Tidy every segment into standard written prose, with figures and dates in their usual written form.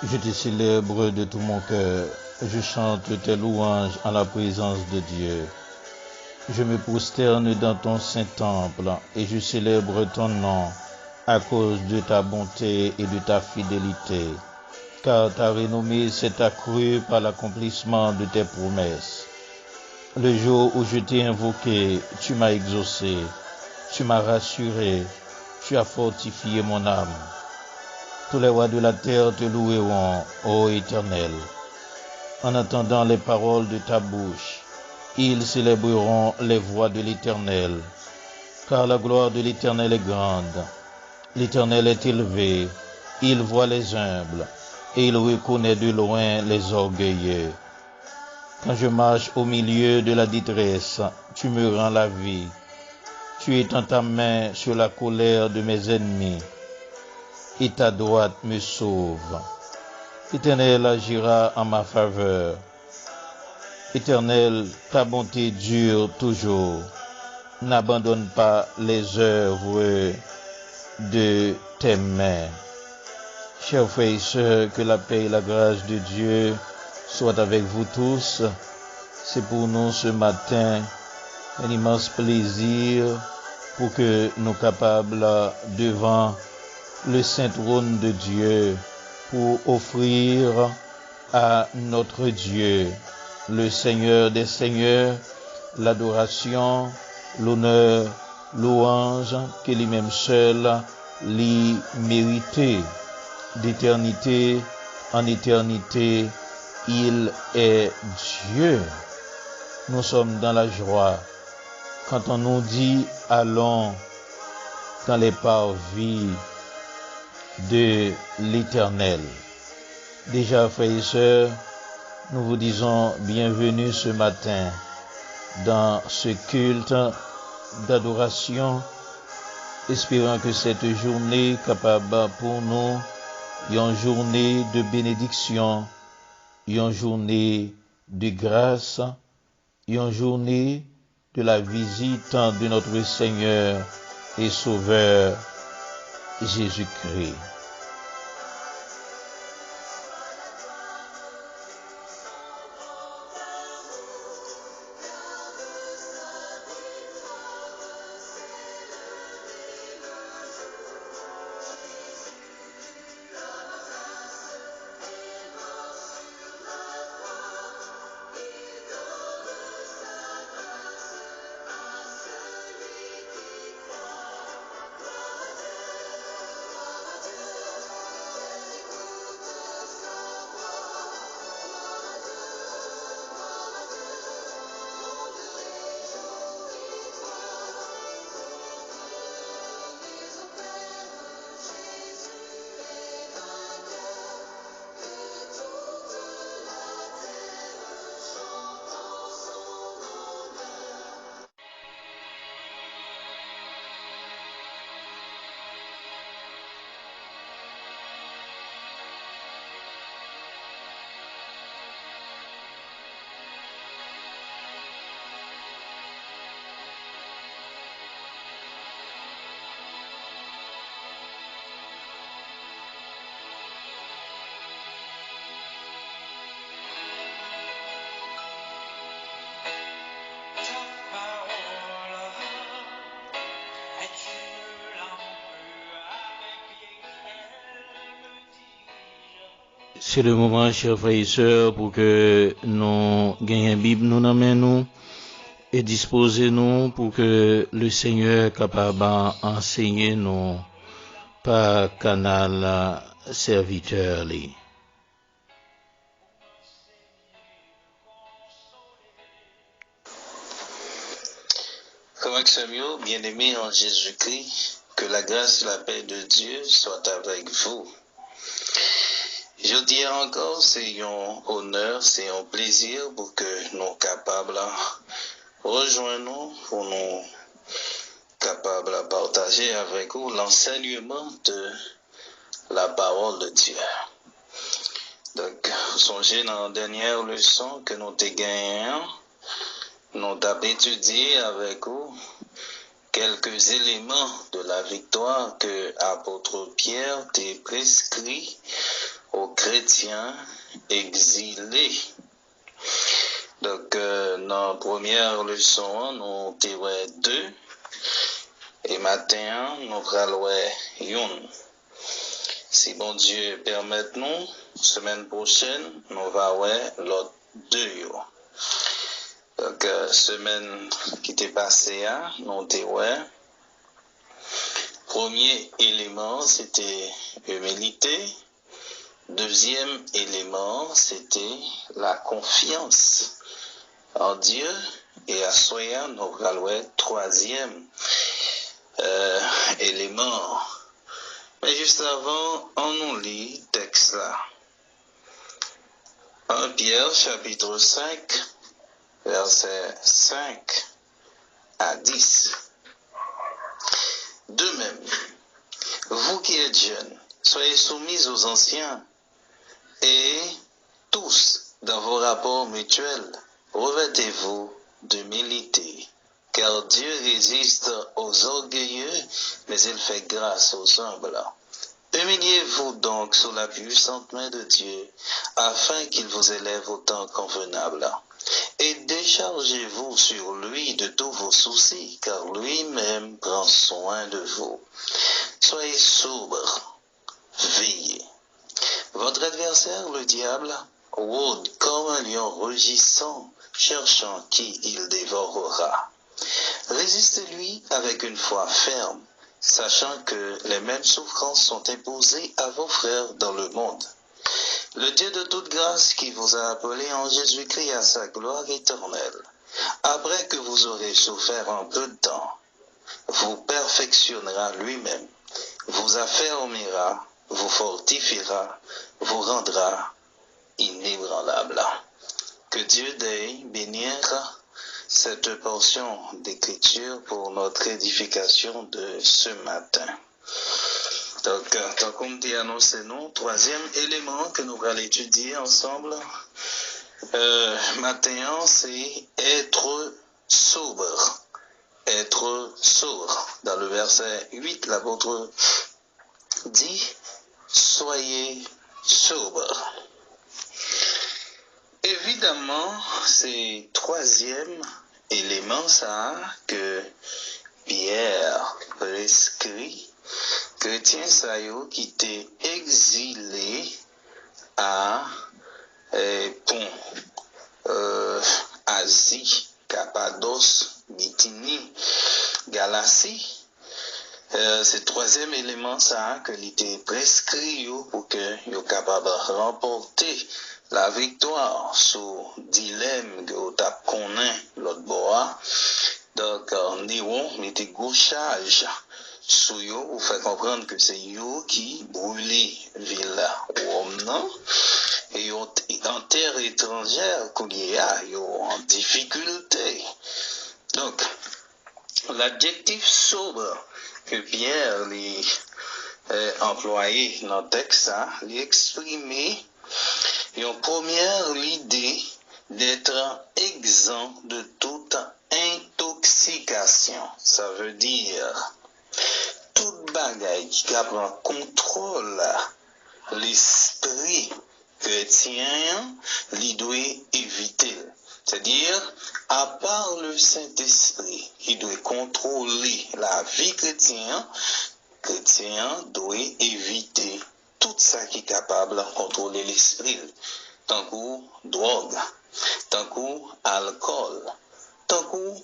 Je te célèbre de tout mon cœur, je chante tes louanges en la présence de Dieu. Je me prosterne dans ton saint temple et je célèbre ton nom à cause de ta bonté et de ta fidélité, car ta renommée s'est accrue par l'accomplissement de tes promesses. Le jour où je t'ai invoqué, tu m'as exaucé, tu m'as rassuré, tu as fortifié mon âme. Tous les rois de la terre te loueront, ô Éternel. En entendant les paroles de ta bouche, ils célébreront les voies de l'Éternel, car la gloire de l'Éternel est grande. L'Éternel est élevé, il voit les humbles, et il reconnaît de loin les orgueilleux. Quand je marche au milieu de la détresse, tu me rends la vie. Tu étends ta main sur la colère de mes ennemis, et ta droite me sauve. L'Éternel agira en ma faveur. Éternel, ta bonté dure toujours. N'abandonne pas les œuvres de tes mains. Chers frères et sœurs, que la paix et la grâce de Dieu soient avec vous tous. C'est pour nous ce matin un immense plaisir pour que nous capables devant le saint trône de Dieu pour offrir à notre Dieu, le Seigneur des Seigneurs, l'adoration, l'honneur, louange que lui-même seul lui mérité. D'éternité en éternité, il est Dieu. Nous sommes dans la joie quand on nous dit allons dans les parvis de l'Éternel. Déjà, frères et sœurs, nous vous disons bienvenue ce matin dans ce culte d'adoration, espérant que cette journée capable pour nous, une journée de bénédiction, une journée de grâce, une journée de la visite de notre Seigneur et Sauveur Jésus-Christ. C'est le moment, chers frères et sœurs, pour que nous gagnions la Bible nous dans nous et disposez-nous pour que le Seigneur capable d'enseigner nous par canal serviteur. Comment Samuel, bien-aimé en Jésus-Christ, que la grâce et la paix de Dieu soient avec vous. Je dis encore, c'est un honneur, c'est un plaisir pour que nous capables de rejoindre, pour nous capables de partager avec vous l'enseignement de la parole de Dieu. Donc, songez dans la dernière leçon que nous avons gagnée, nous avons étudié avec vous quelques éléments de la victoire que l'apôtre Pierre t'a prescrit au chrétiens exilés. Donc, dans la première leçon, nous avons 2. Et maintenant, nous allons une. Si bon Dieu permet nous, semaine prochaine, nous allons voir l'autre 2. Donc, semaine qui était passée, nous avons premier élément, c'était humilité. Deuxième élément, c'était la confiance en Dieu. Et à soya, nous allons troisième élément. Mais juste avant, on nous lit le texte là. 1 Pierre chapitre 5, versets 5 à 10. De même, vous qui êtes jeunes, soyez soumis aux anciens et tous, dans vos rapports mutuels, revêtez-vous d'humilité. Car Dieu résiste aux orgueilleux, mais il fait grâce aux humbles. Humiliez-vous donc sous la puissante main de Dieu, afin qu'il vous élève au temps convenable. Et déchargez-vous sur lui de tous vos soucis, car lui-même prend soin de vous. Soyez sobres, veillez. Votre adversaire, le diable, rôde comme un lion rugissant, cherchant qui il dévorera. Résistez-lui avec une foi ferme, sachant que les mêmes souffrances sont imposées à vos frères dans le monde. Le Dieu de toute grâce qui vous a appelé en Jésus-Christ à sa gloire éternelle, après que vous aurez souffert un peu de temps, vous perfectionnera lui-même, vous affermira, vous fortifiera, vous rendra inébranlable. Que Dieu daigne bénir cette portion d'écriture pour notre édification de ce matin. Donc, tant qu'on dit annoncé nous, troisième élément que nous allons étudier ensemble, matin, c'est être sobre. Être sobre. Dans le verset 8, l'apôtre dit, soyez sobre. Évidemment, c'est troisième élément ça que Pierre prescrit chrétien Sayo qui était exilé à Asie, Cappadoce, Bithynie, Galatie. C'est le troisième élément ça que il était prescrit pour que yo capable remporter la victoire sous dilemme que vous connaissez l'autre bois. Donc on dit on mettait gauchage sous yo pour faire comprendre que c'est yo qui brûlait ville Rome non et yo en terre étrangère qu'il y a yo en difficulté. Donc l'adjectif sobre que Pierre employé dans le texte, l'exprimer une première l'idée d'être exempt de toute intoxication. Ça veut dire toute bagaille qui prend contrôle l'esprit chrétien, il doit éviter. C'est-à-dire, à part le Saint-Esprit qui doit contrôler la vie chrétienne, chrétien doit éviter tout ça qui est capable de contrôler l'esprit. Tant que drogue, tant que alcool, tant que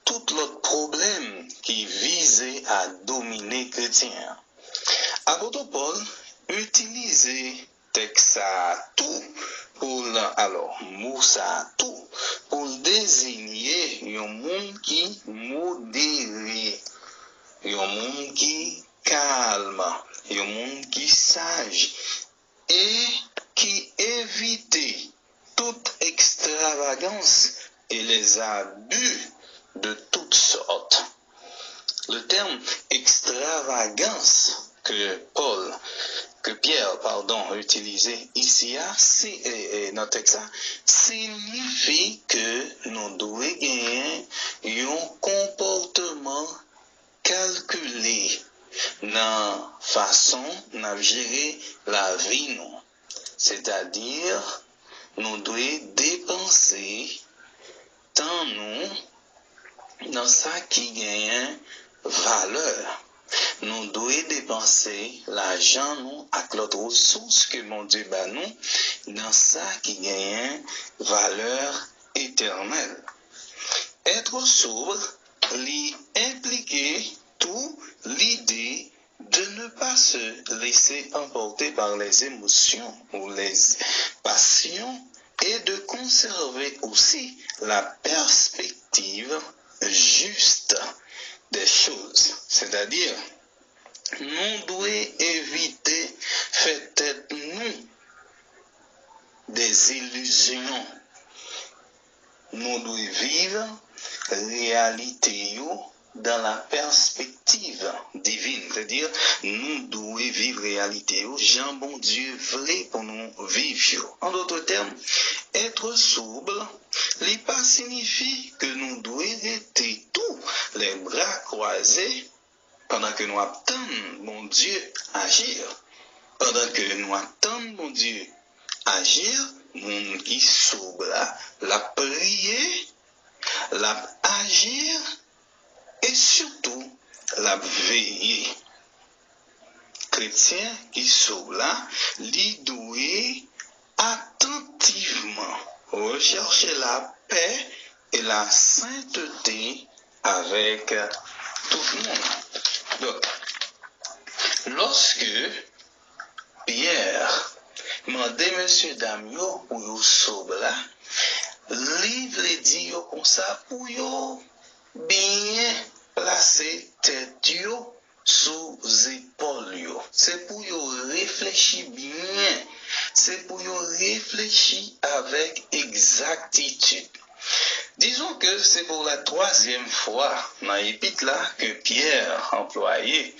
tout l'autre problème qui vise à dominer chrétien. Apôtre Paul utilise texte à tout pour pour désigner un monde qui modéré, un monde qui calme, un monde qui sage et qui évite toute extravagance et les abus de toutes sortes. Le terme extravagance que Pierre, a utilisé ici, dans le texte, signifie que nous devons gagner un comportement calculé dans la façon de gérer la vie. c'est-à-dire nous devons dépenser tant nous dans ça qui gagne valeur. Nous devons dépenser l'argent nous avec l'autre ressource que mon Dieu bat nous dans ça qui gagne valeur éternelle. Être sobre implique tout l'idée de ne pas se laisser emporter par les émotions ou les passions et de conserver aussi la perspective juste des choses. C'est-à-dire, nous devons éviter faire tête nous des illusions. Nous devons vivre réalité dans la perspective divine. C'est-à-dire, nous devons vivre réalité Jean bon Dieu voulait pour nous vivre. En d'autres termes, être sobre, n'est pas signifie que nous devons rester tous les bras croisés pendant que nous attendons mon Dieu agir. Pendant que nous attendons mon Dieu agir, mon qui sobre la prier, la agir et surtout la veiller. Chrétien qui sauve là, lui doit attentivement rechercher la paix et la sainteté avec tout le monde. Donc, lorsque Pierre demandait M. Damio pour vous sauver là, livre dit comme ça pour vous bien placer tête sous épaules. C'est pour vous réfléchir bien. C'est pour vous réfléchir avec exactitude. Disons que c'est pour la 3e fois dans l'épître là que Pierre employait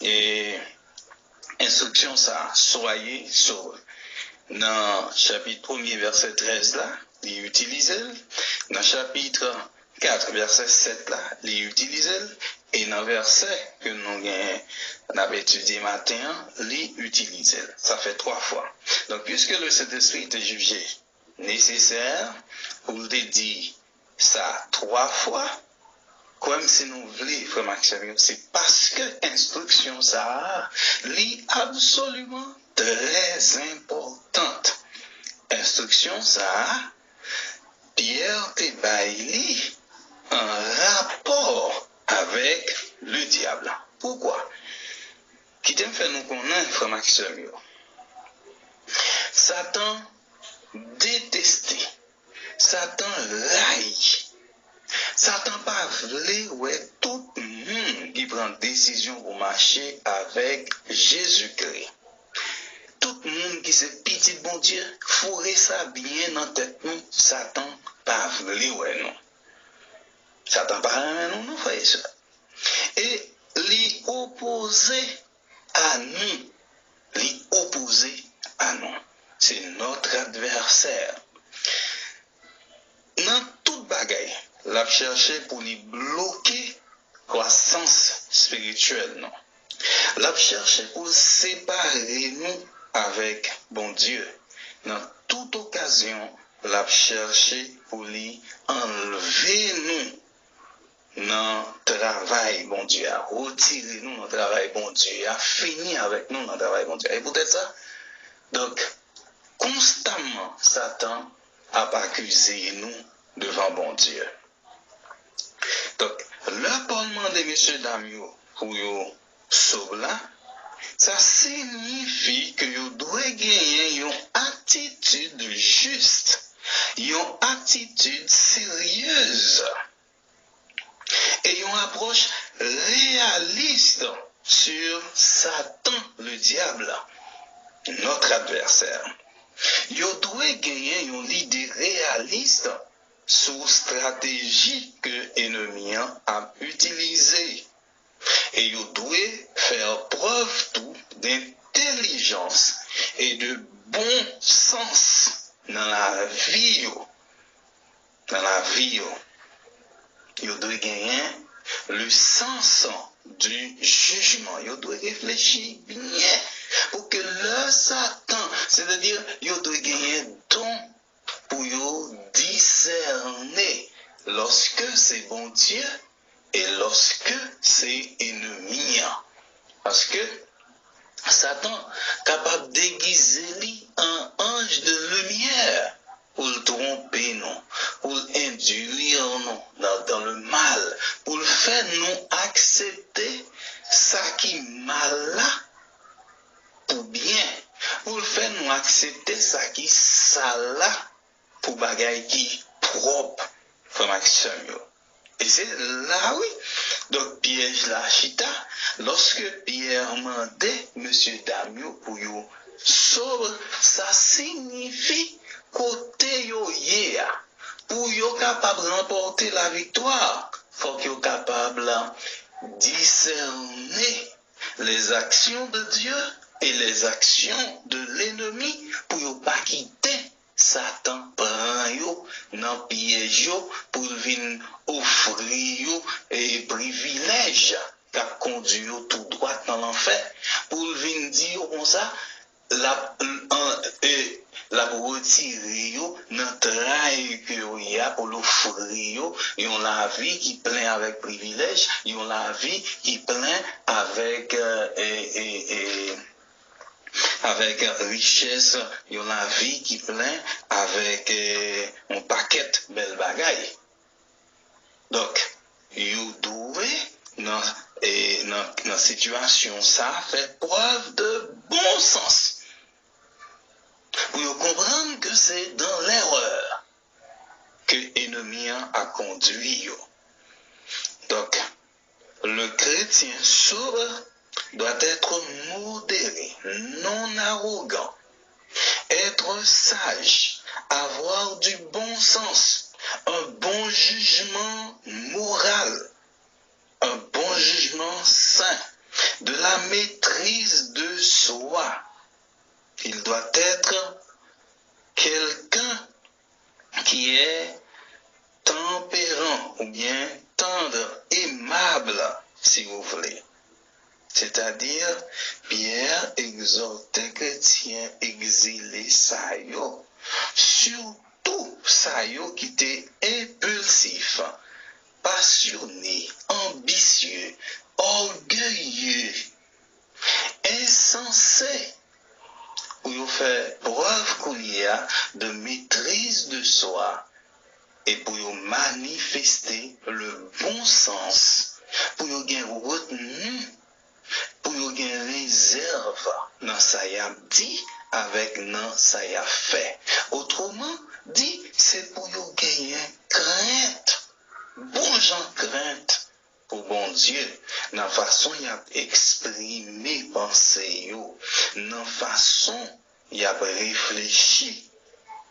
et instruction ça, soyez sauvés. Dans chapitre 1er verset 13 là, il utilise. Dans chapitre 4 verset 7 là, il utilise. Et dans verset que nous avons étudié matin, il utilise. Ça fait 3 fois. Donc puisque le Saint-Esprit était jugé nécessaire pour le dire ça 3 fois, comme si nous voulions, frère Maxime, c'est parce que l'instruction ça est absolument très importante. Instruction ça, Pierre te bailli en rapport avec le diable. Pourquoi? Qui t'aime faire nous connaître, frère Maxime? Satan détesté. Satan raille. Satan pas voulu ouais tout le monde qui prend décision pour marcher avec Jésus-Christ. Tout le monde qui se petit bon Dieu, fourrer ça bien dans tête nous, Satan pas voulu ouais non. Satan pas nous non fait ça. Et lui opposé à nous, c'est notre adversaire. Dans toute bagaille, l'a cherché pour lui bloquer croissance spirituelle, non. L'a cherché pour séparer nous avec bon Dieu. Dans toute occasion, l'a cherché pour lui enlever nous dans travail, bon Dieu, à retirer nous dans le travail, bon Dieu, à finir avec nous dans le travail, bon Dieu. Et peut-être ça? Donc, constamment, Satan a accusé nous devant bon Dieu. Donc, le parlement de M. Damio pour vous sauver là, ça signifie que vous devez gagner une attitude juste, une attitude sérieuse et une approche réaliste sur Satan, le diable, notre adversaire. Vous devez gagner une idée réaliste sur stratégie que l'ennemi a utilisée. Et vous devez faire preuve tout d'intelligence et de bon sens dans la vie. Dans la vie, vous devez gagner le sens du jugement. Vous devez réfléchir bien Pour que le Satan, c'est-à-dire, il doit gagner un don pour discerner lorsque c'est bon Dieu et lorsque c'est ennemi. Parce que Satan capable de déguiser lui en ange de lumière pour le tromper, non, pour l'induire non, dans le mal, pour le faire nous accepter ça qui mal là pour bien, pour le faire nous accepter ça qui sale là pour bagaille qui propre, frère Maxime. Et c'est là, oui. Donc, piège la chita, lorsque Pierre mandait M. Damio pour yo sobre, ça signifie côté yo yé, pour yo capable de remporter la victoire, faut que yo capable de discerner les actions de Dieu et les actions de l'ennemi pour yo pas quitter Satan prend yo dans piège yo pour venir offrir yo et privilège qu'a conduit yo tout droit dans l'enfer pour venir dire comme ça la retirer yo dans travail que yo y a pour l'offrir yo yon la vie qui plein avec privilège yon la vie qui plein avec avec richesse, il y a la vie qui plein avec un paquet de belles bagailles. Donc, vous devez, dans la situation, ça fait preuve de bon sens. Pour comprendre que c'est dans l'erreur que l'ennemi a conduit. Donc, le chrétien sobre doit être modéré, non arrogant, être sage, avoir du bon sens, un bon jugement moral, un bon jugement sain, de la maîtrise de soi. Il doit être quelqu'un qui est tempérant ou bien tendre, aimable, si vous voulez. C'est-à-dire, Pierre exhortait chrétiens exilés sayo, surtout sayo qui était impulsif, passionné, ambitieux, orgueilleux, insensé, pour faire preuve qu'il y a de maîtrise de soi et pour manifester le bon sens, pour gagner retenu, pour gagner réserve dans ça y a dit avec dans ça y a fait. Autrement dit, c'est pour gagner crainte, bon gens crainte pour bon Dieu, dans la façon y a exprimé pensée yo, dans la façon y a réfléchi,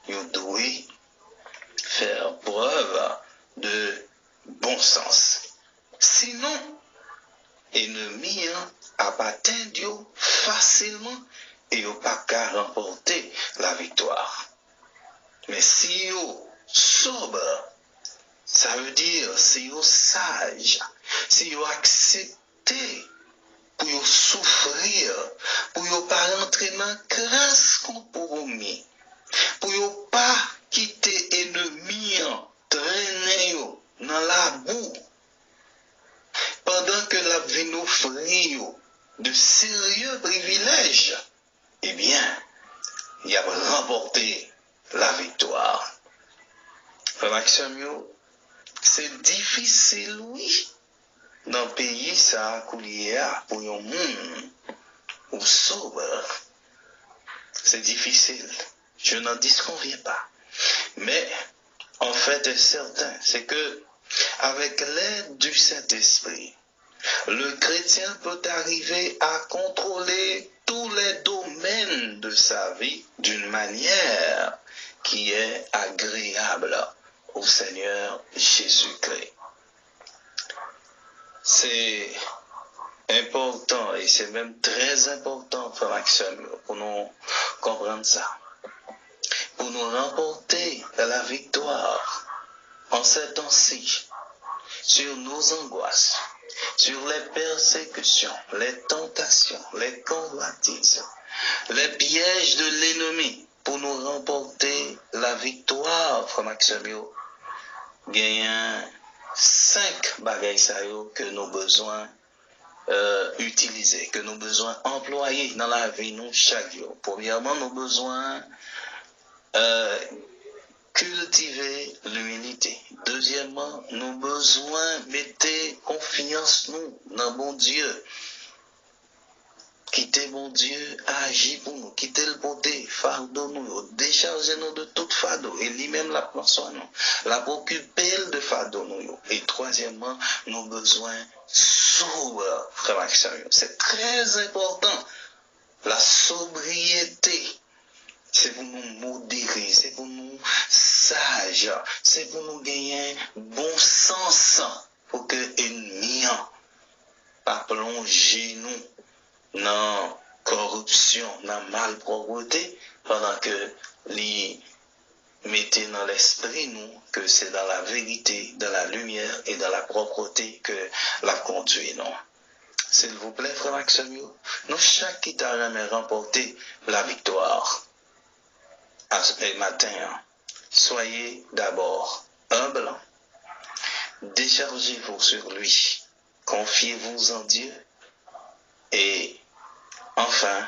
yo doit faire preuve de bon sens. Sinon, ennemi a atteint Dieu facilement et il pas qu'à remporter la victoire. Mais si vous sobre, ça veut dire si vous sage, si vous acceptez pour vous souffrir, pour vous pas rentrer dans la grâce compromis, pour vous pas quitter ennemi, traîner dans la boue, pendant que la vie nous offrir de sérieux privilèges, eh bien, il a remporté la victoire. Frère Maxime, c'est difficile, oui, dans le pays, ça a coulé pour un monde ou sobre. C'est difficile. Je n'en disconviens pas. Mais, en fait, c'est certain, c'est que, avec l'aide du Saint-Esprit, le chrétien peut arriver à contrôler tous les domaines de sa vie d'une manière qui est agréable au Seigneur Jésus-Christ. C'est important et c'est même très important, frère Maxime, pour nous comprendre ça. Pour nous remporter la victoire en ces temps-ci sur nos angoisses, sur les persécutions, les tentations, les convoitises, les pièges de l'ennemi pour nous remporter la victoire, frère Maxime. Gagnant 5 bagages que nous avons besoin utiliser, que nous avons besoin employer dans la vie nous chaque jour. Premièrement, nous avons besoin cultiver l'humilité. Deuxièmement, nous avons besoin mettre confiance nous dans bon Dieu. Quitter bon Dieu, agir pour nous, quitter le beauté, fardeau nous, décharger nous de tout fardeau, et lui-même la prend nous, la occuper de fardeau nous. Et troisièmement, nous avons besoin sobre, frère Maxime. C'est très important. La sobriété, c'est pour nous modérer, c'est pour nous sages, c'est pour nous gagner bon sens, pour que l'ennemi pas plonger nous dans corruption, dans malpropreté, pendant que les mettez dans l'esprit nous que c'est dans la vérité, dans la lumière et dans la propreté que la conduit nous. S'il vous plaît, frère Maxime, nous chaque qui t'a jamais remporté la victoire. Ce matin, soyez d'abord humble, déchargez-vous sur lui, confiez-vous en Dieu et enfin,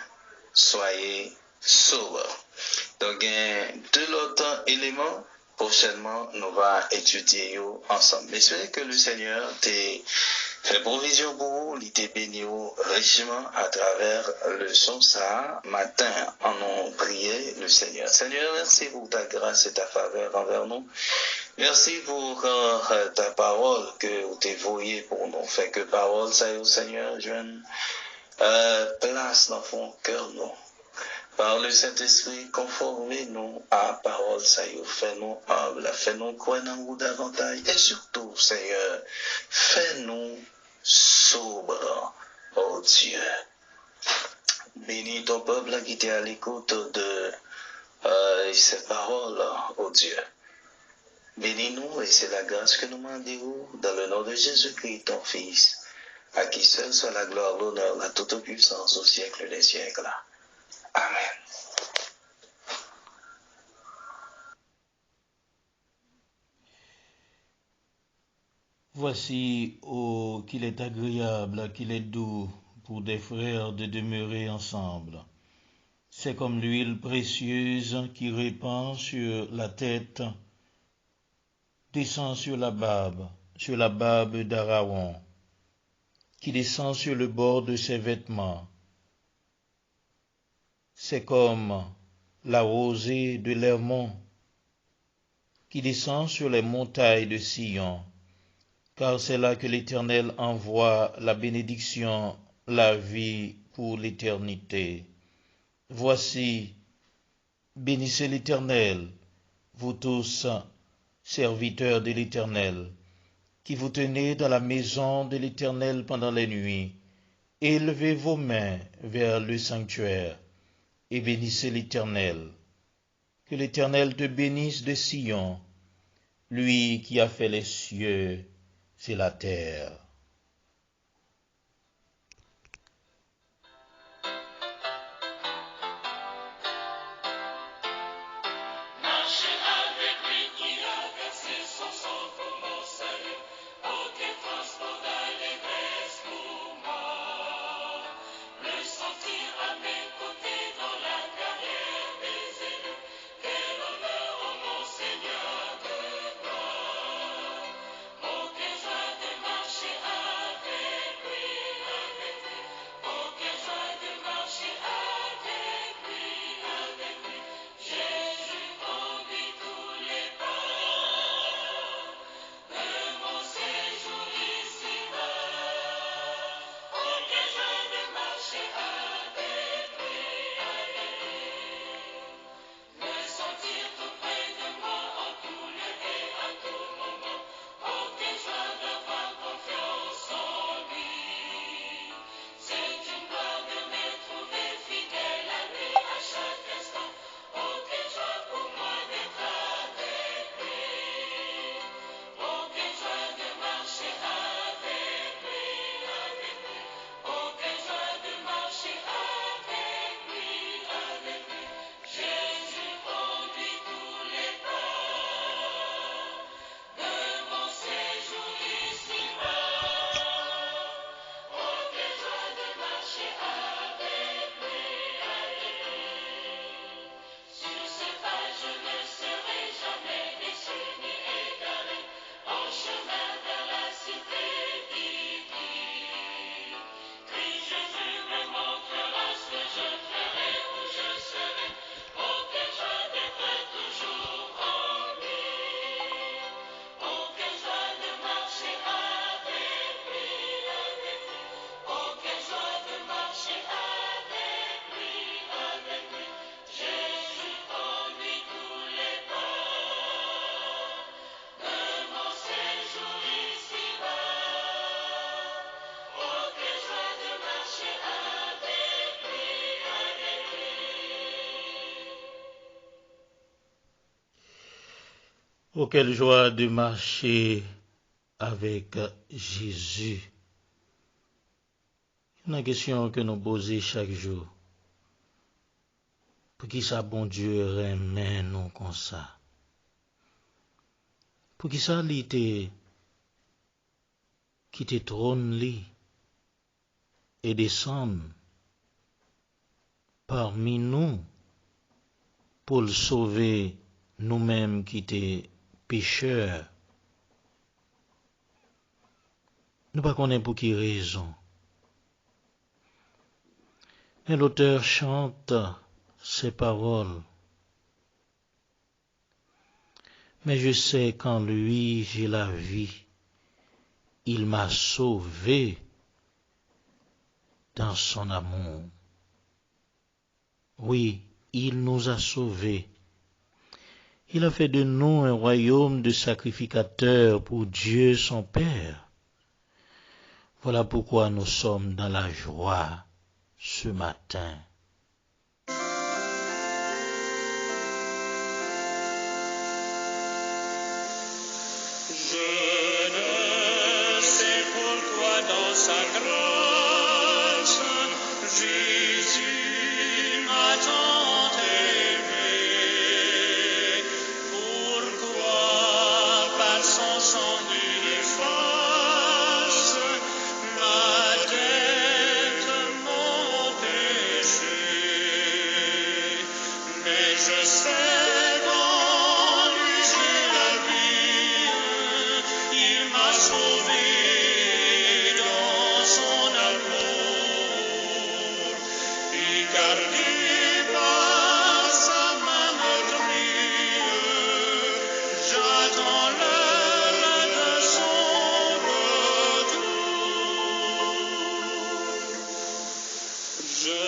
soyez sobre. Donc, deux autres éléments, prochainement, nous allons étudier ensemble. Mais c'est que le Seigneur t'ait fait provision pour vous, il t'a béni richement à travers le son ça. Matin, en ont prié le Seigneur. Seigneur, merci pour ta grâce et ta faveur envers nous. Merci pour ta parole que tu as voyée pour nous. Fait que parole, ça y est, Seigneur, jeune. Place dans ton cœur, nous. Par le Saint-Esprit, conformez-nous à la parole, ça y est, fais-nous humble, fais-nous croire dans vous davantage, et surtout, Seigneur, fais-nous sobres, oh Dieu. Bénis ton peuple qui était à l'écoute de ces paroles, oh Dieu. Bénis-nous, et c'est la grâce que nous demandons dans le nom de Jésus-Christ, ton Fils, à qui seul soit la gloire, l'honneur, la toute puissance au siècle des siècles. Amen. Voici, oh, qu'il est agréable, qu'il est doux pour des frères de demeurer ensemble. C'est comme l'huile précieuse qui répand sur la tête, descend sur la barbe d'Aaron, qui descend sur le bord de ses vêtements. C'est comme la rosée de l'Hermon, qui descend sur les montagnes de Sion, car c'est là que l'Éternel envoie la bénédiction, la vie pour l'éternité. Voici, bénissez l'Éternel, vous tous, serviteurs de l'Éternel, qui vous tenez dans la maison de l'Éternel pendant les nuits. Élevez vos mains vers le sanctuaire et bénissez l'Éternel. Que l'Éternel te bénisse de Sion, lui qui a fait les cieux et la terre. Marcher Oh, quelle joie de marcher avec Jésus. Une question que nous posons chaque jour. Pour qui ça, bon Dieu, remet nous comme ça? Pour qui ça, qui te trône li et descend parmi nous pour le sauver nous-mêmes qui étaient pécheurs. Nous ne connaissons pas pour qui raison. Et l'auteur chante ces paroles. Mais je sais qu'en lui j'ai la vie. Il m'a sauvé dans son amour. Oui, il nous a sauvés. Il a fait de nous un royaume de sacrificateurs pour Dieu son Père. Voilà pourquoi nous sommes dans la joie ce matin. Je ne sais pourquoi dans sa grâce, Jésus m'a tant aimé. Pourquoi par son sang il efface ma dette, mon péché. Mais je sais qu'en lui j'ai la vie. Il m'a sauvé dans son amour, et gardé par sa main meurtrière, j'attends l'heure de son retour. Je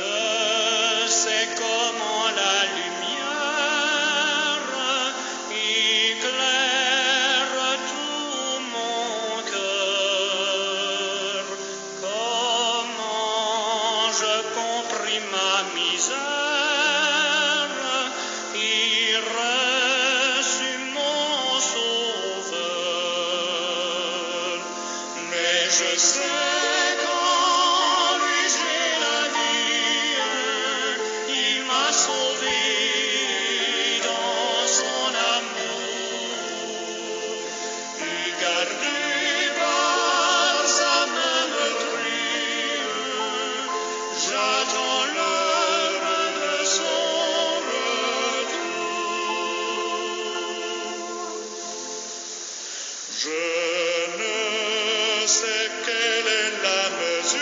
ne sais comment la lumière éclaire tout mon cœur, comment je compris ma misère et reçus mon sauveur. Mais je sais qu'en lui j'ai la vie. Il m'a sauvé dans son amour, et gardé par sa main meurtrière, j'attends l'heure de son retour. Je ne sais quelle est la mesure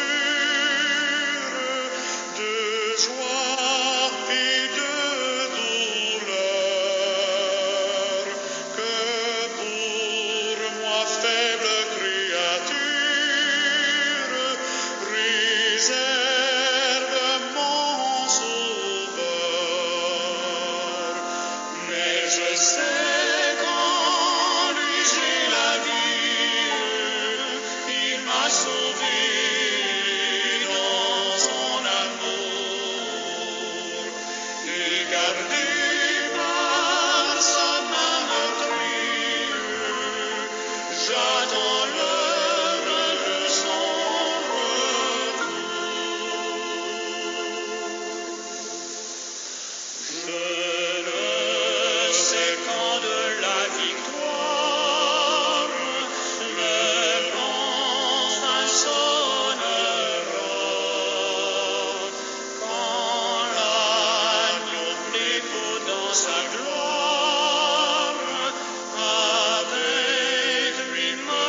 de joie et de douleur que pour moi, faible créature, réserve mon sauveur. Mais je sais qu'en lui j'ai la vie. Il m'a sauvé dans son amour, et gardé par sa main meurtrière, j'attends l'heure de son retour. Je ne sais quand de la victoire le grand fin sonnera, quand l'agneau dépôt dans sa gloire avec lui me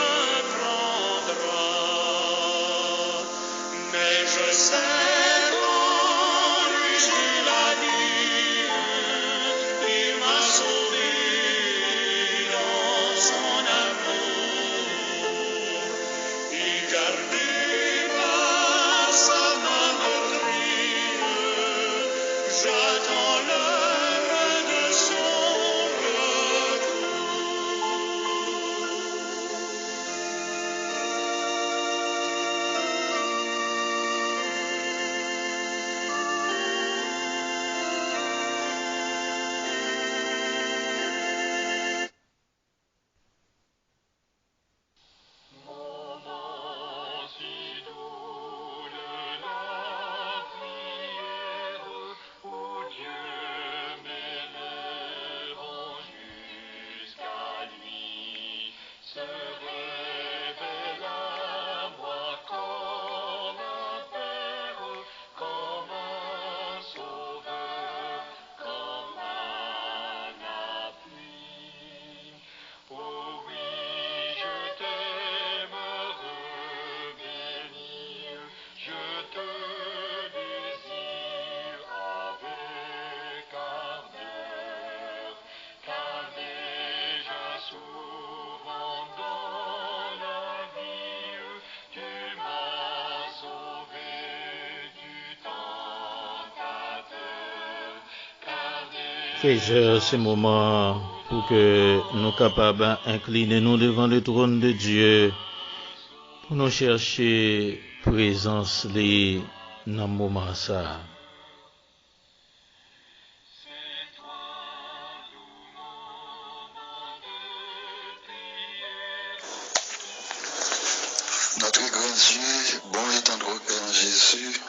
Frères, ce moment pour que nous capables d'incliner nous devant le trône de Dieu, pour nous chercher présence les dans le moment ça. Notre grand Dieu, bon et tendre Père en Jésus,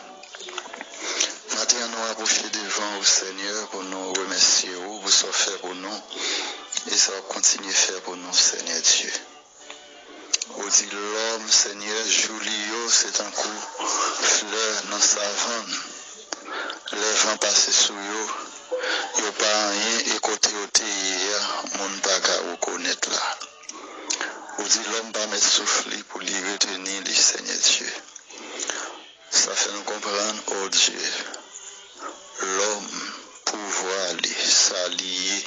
matin nous approcher devant au Seigneur pour nous remercier pour ce fait pour nous et ça va continuer à faire pour nous, Seigneur Dieu. Au dit l'homme, Seigneur, Julio, c'est un coup fleur dans sa vanne. Les vents passent sous eux, il n'y a pas rien et côté hier, mon pas qu'à reconnaître là. Ou dit l'homme va mettre souffler pour lui retenir le Seigneur Dieu. Ça fait nous comprendre, oh Dieu, l'homme pouvoir s'allier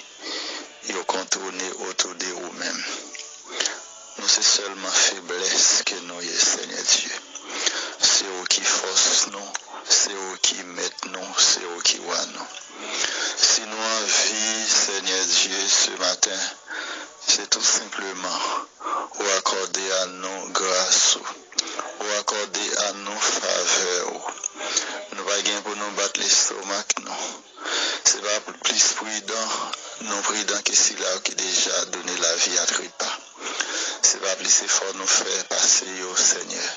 et contourner autour de nous-mêmes. Nous c'est seulement faiblesse que nous y Seigneur Dieu. C'est eux qui force nous, c'est eux qui mettent nous, c'est eux qui voient nous. Si nous en vie, Seigneur Dieu, ce matin, c'est tout simplement ou accorder à nous grâce, ou accorder à nous faveur. Nous pas gain pour nous battre l'estomac, non. C'est pas plus prudent, non prudent que si là qui déjà donné la vie à trépas. C'est pas plus effort nous faire passer au Seigneur,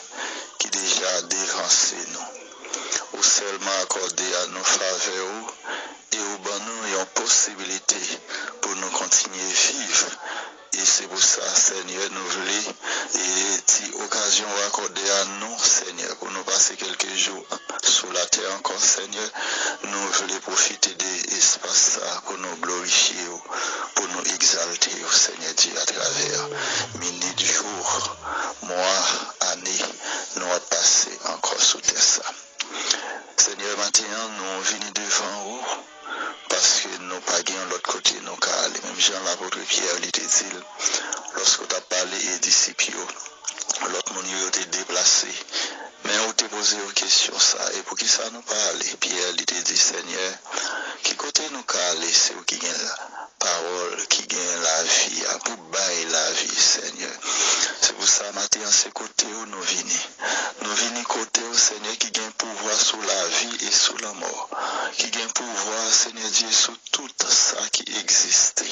qui déjà dévancé nous. Ou seulement accorder à nous faveur, et ou ben nous une possibilité pour nous continuer à vivre. Et c'est pour ça, Seigneur, nous voulons, et si occasion accordée à nous, Seigneur, pour nous passer quelques jours sous la terre encore, Seigneur, nous voulons profiter de l'espace pour nous glorifier, pour nous exalter, Seigneur Dieu, à travers minutes, jours, mois, années, nous avons passé encore sous terre ça. Seigneur, maintenant, nous venons devant vous. Parce que nous pas gagnons l'autre côté, nous car les mêmes gens, l'apôtre Pierre, il était dit, lorsque tu as parlé et disciples, l'autre monde il était déplacé. Mais on t'a posé une question ça, et pour qui ça nous parle? Pierre, il était dit, Seigneur, qui côté nous aller, c'est où qui gagne la parole, qui gagne la vie, pour bailler la vie, Seigneur. C'est pour ça, matin, c'est côté où nous venons. Nous venons côté au Seigneur qui gagne pouvoir sur la vie et sur la mort. Qui gagne pouvoir, Seigneur Dieu, sur tout ça qui existe.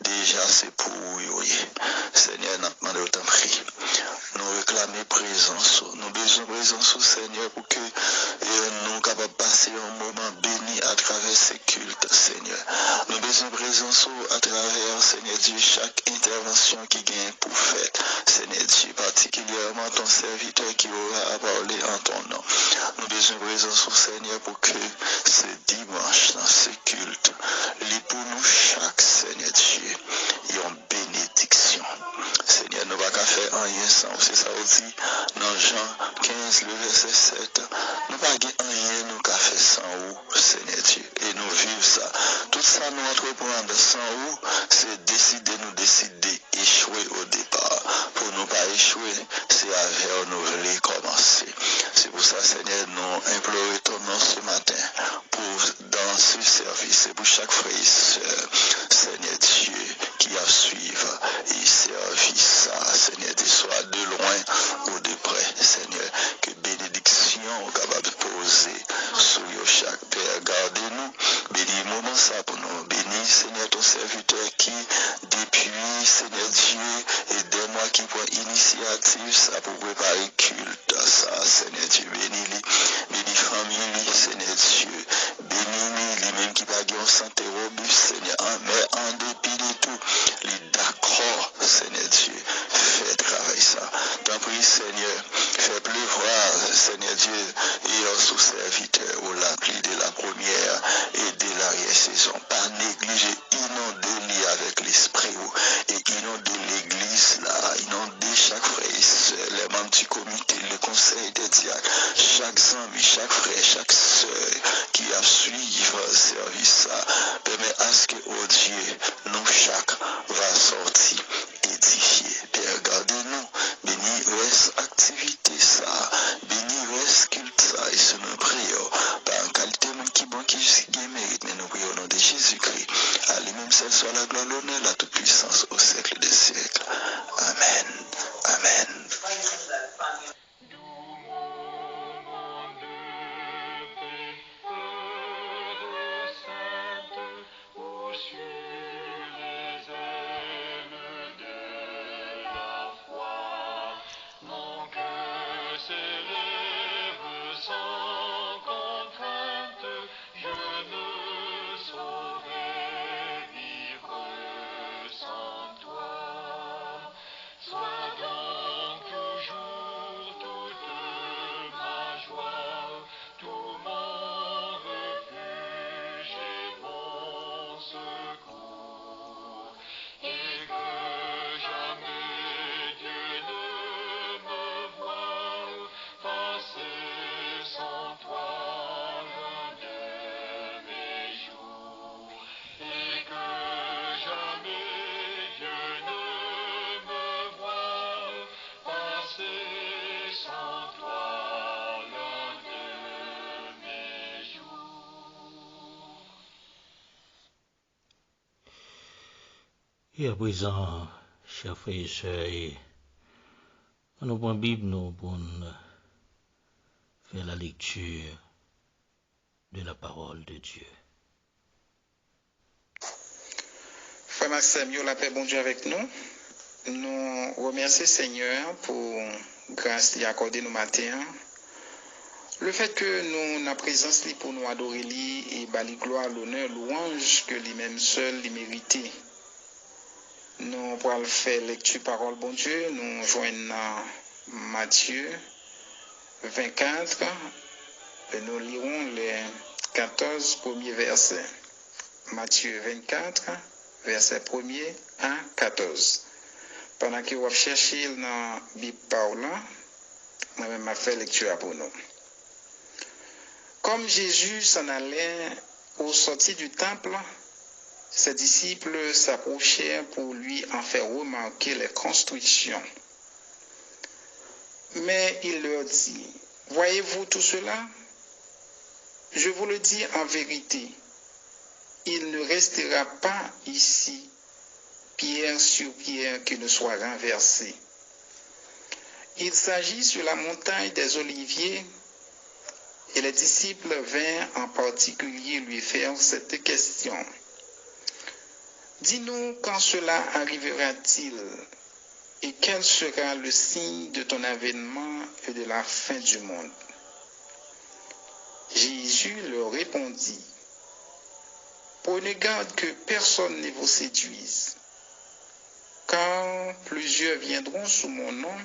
Déjà, c'est pour vous, Seigneur, nous demandons autant prie. Nous réclamer présence, nous besoin de présence au Seigneur pour que nous capables de passer un moment béni à travers ces cultes, Seigneur. Nous besoin de présence à travers, Seigneur Dieu, chaque intervention qui gagne pour faire, Seigneur Dieu, particulièrement ton serviteur qui aura à parler en ton nom. Nous besoin de présence au Seigneur pour que ce dimanche, dans ce culte, lit pour nous chaque, Seigneur Dieu, et en bénédiction. Seigneur, nous ne pouvons pas faire rien sans, c'est ça aussi, dans Jean 15, le verset 7, nous ne pouvons pas rien nous faire sans vous, Seigneur Dieu, et nous vivons ça. Tout ça nous entreprendre sans vous, c'est décider échouer au départ. Pour nous pas échouer, c'est avec nous voulons commencer. C'est pour ça, Seigneur, nous implorons ton nom ce matin pour dans ce service et pour chaque frère et sœur, Seigneur Dieu, qui a suivi et servi ça, Seigneur Dieu, soit de loin ou de près, Seigneur, que bénédiction capable de poser sur chaque Père. Gardez-nous, bénis moment ça pour nous, bénis, Seigneur, ton serviteur qui, depuis, Seigneur Dieu, et des mois qui prend initiative, ça pour préparer culte, ça, Seigneur Dieu, bénis famille, Seigneur Dieu, bénis les mêmes qui pas en santé robuste, Seigneur, mais en dépit de tout, les d'accord, Seigneur Dieu, fais travail ça. T'en prie, Seigneur, fais pleuvoir, Seigneur Dieu, et sous serviteur, ou la pluie de la première et de l'arrière-saison. Pas négliger, inonder avec l'esprit, et inonder l'église là, inonder chaque frère, les membres du comité, le conseil des diacres, chaque ami, chaque frère, chaque soeur qui a suivi le service ça, permet à ce que, oh Dieu, nous chaque va sortir édifié. Père, gardez-nous, bénis reste activité ça, bénis reste culte ça, et ce nous prions, par une qualité qui bon qui mérite, mais nous prions au nom de Jésus-Christ. la toute-puissance au siècle des siècles. Amen. Amen. Et à présent, chers frères et sœurs, nous prenons la Bible nous pour faire la lecture de la parole de Dieu. Frère Maxime, la paix, bon Dieu avec nous. Nous remercions Seigneur pour grâce qu'il a accordé nous matin. Le fait que nous, la présence pour nous adorer lui et bali gloire, l'honneur, louange que lui-même seul lui méritait. Nous pourrons faire lecture parole bon Dieu. Nous joignons Matthieu 24 et nous lirons les 14 premiers versets. Matthieu 24, verset 1er à 14. Pendant que vous cherchez dans la Bible parlant, moi-même je fait lecture pour nous. Comme Jésus s'en allait au sortir du temple, ses disciples s'approchèrent pour lui en faire remarquer les constructions. Mais il leur dit, « Voyez-vous tout cela? Je vous le dis en vérité, il ne restera pas ici pierre sur pierre qui ne soit renversée. » Il s'agit sur la montagne des Oliviers et les disciples vinrent en particulier lui faire cette question. Dis-nous quand cela arrivera-t-il et quel sera le signe de ton avènement et de la fin du monde? Jésus leur répondit, prenez garde que personne ne vous séduise, car plusieurs viendront sous mon nom,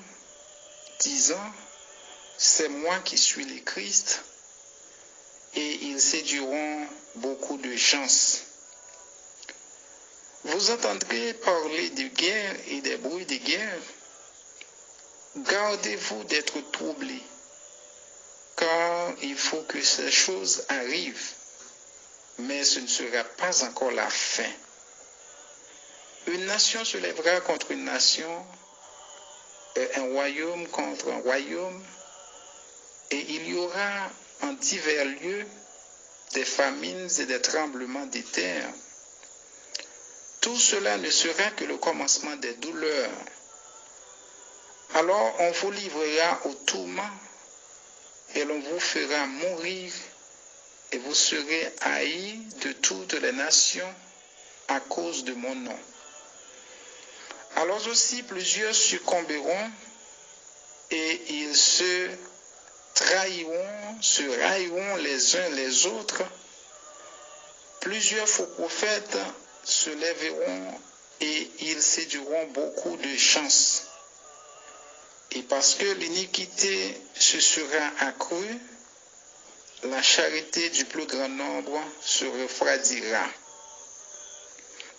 disant, c'est moi qui suis le Christ, et ils séduiront beaucoup de gens. Vous entendrez parler de guerre et des bruits de guerre. Gardez-vous d'être troublés, car il faut que ces choses arrivent, mais ce ne sera pas encore la fin. Une nation se lèvera contre une nation, et un royaume contre un royaume, et il y aura en divers lieux des famines et des tremblements de terre. Tout cela ne sera que le commencement des douleurs. Alors on vous livrera au tourment et l'on vous fera mourir et vous serez haïs de toutes les nations à cause de mon nom. Alors aussi plusieurs succomberont et ils se trahiront, se railleront les uns les autres. Plusieurs faux prophètes se lèveront et ils séduiront beaucoup de gens. Et parce que l'iniquité se sera accrue, la charité du plus grand nombre se refroidira.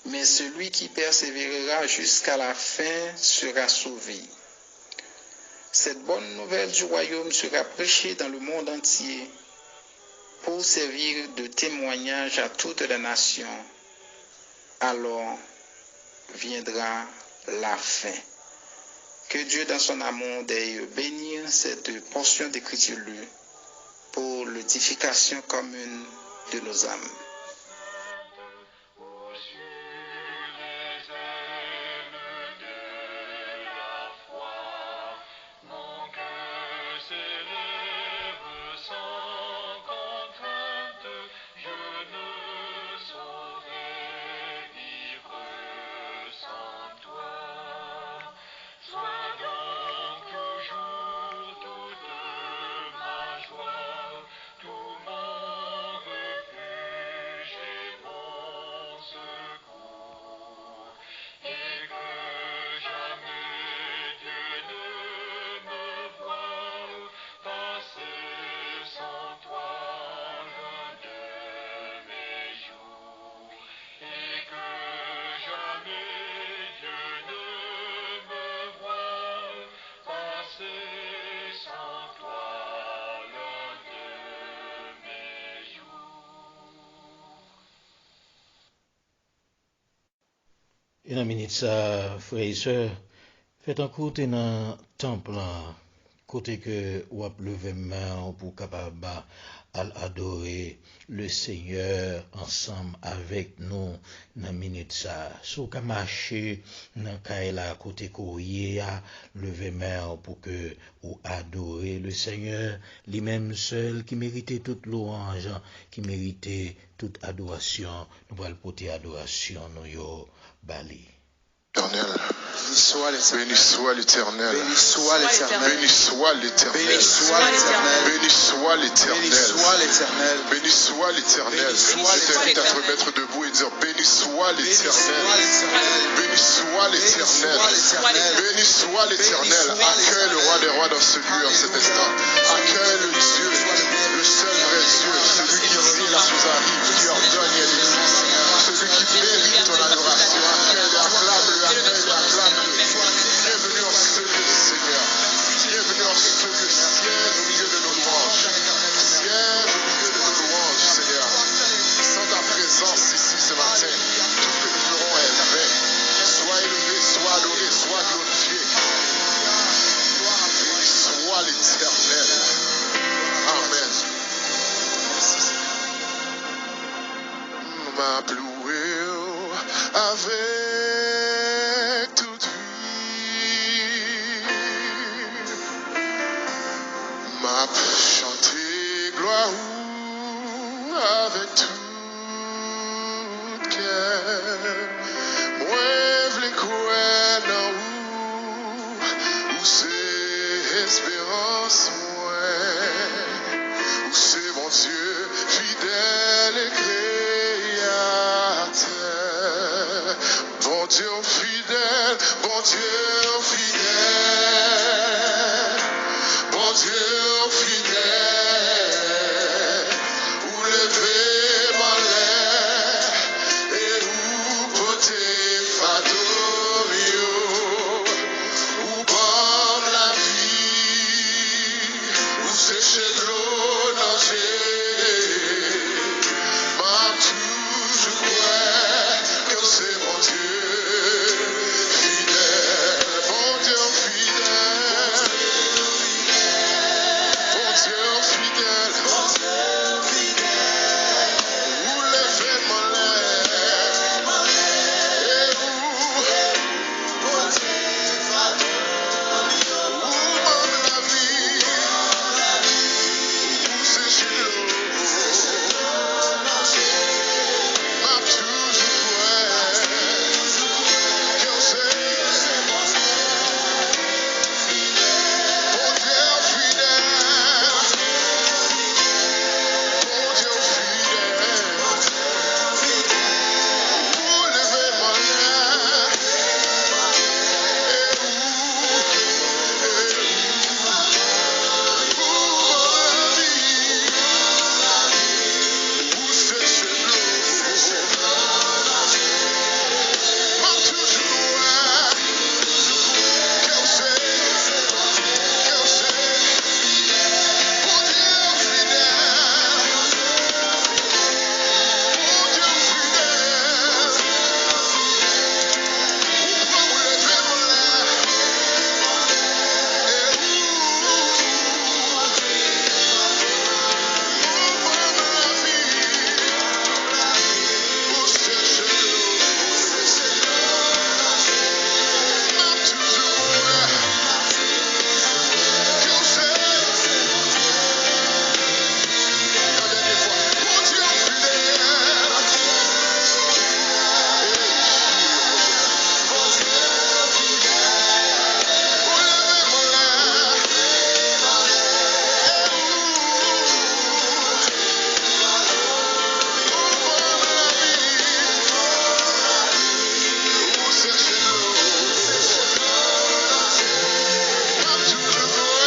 Mais celui qui persévérera jusqu'à la fin sera sauvé. Cette bonne nouvelle du royaume sera prêchée dans le monde entier pour servir de témoignage à toutes les nations. Alors viendra la fin. Que Dieu dans son amour veuille bénir cette portion d'écriture lue pour l'édification commune de nos âmes. Sur les Et dans minute ça, frères et sœurs, faites un côté dans le temple, côté que ou a levé main pour capable adorer le Seigneur ensemble avec nous dans minute ça. Sou ka marcher dans kaila côté courrier, lever main pour que ou adorer le Seigneur, lui-même seul qui méritait toute louange, qui méritait toute adoration. Nous allons porter adoration nous yo bali. Éternel. Béni soit l'Éternel. Béni soit l'Éternel. Béni soit l'Éternel. Béni soit l'Éternel. Béni soit l'Éternel. Béni soit l'Éternel. Béni soit l'Éternel. Je t'invite à te mettre debout et dire béni soit l'Éternel. Béni soit l'Éternel. Béni soit l'Éternel. Accueille le roi des rois dans ce lieu en cet instant. Accueille le Dieu, le seul vrai Dieu, celui qui rit la chose arrive, qui ordonne et elle existe, celui qui mérite ton adoration. Accueille-le, acclame-le, acccueille-le, acclame-le. Bienvenue en ce lieu, Seigneur. Bienvenue en ce lieu, siège au milieu de nos louanges. Siège au milieu de nos louanges, Seigneur. Sans ta présence ici ce matin, tout ce que nous ferons est vain. Sois élevé, sois adoré, sois glorifié. Béni soit l'Éternel. Amen. Ma blouée avec toute vie, m'a chanté gloire avec tout cœur. Moi v'lais croire dans où c'est espérance moi, où c'est mon Dieu fidèle et créateur. Bon Dieu fidèle, bon Dieu fidèle, bon Dieu fidèle, où lever ma l'air et où porter fadomio, où prendre la vie, où sécher de l'eau nager. M'a toujours croire que c'est mon Dieu fidèle, bon Dieu fidèle, bon Dieu fidèle, où lever mon l'air et où prendre la vie, où sécher l'eau. M'a toujours croire que c'est bon Dieu fidèle, bon Dieu fidèle, pour lever mon âme et où sécher l'eau. M'a toujours croire que c'est bon Dieu fidèle, bon Dieu fidèle, pour lever mon âme et où sécher l'eau. M'a toujours croire que c'est la dernière fois, bon Dieu fidèle, pour lever mon âme où sécher l'eau. M'a toujours croire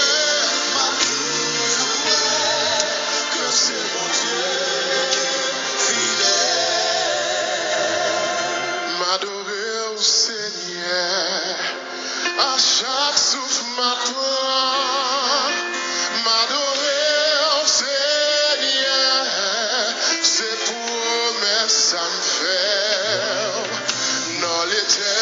que c'est mon Dieu fidèle. M'adorer au Seigneur à chaque souffle m'attend. M'adorer au Seigneur, c'est promesse à me faire dans l'éternité.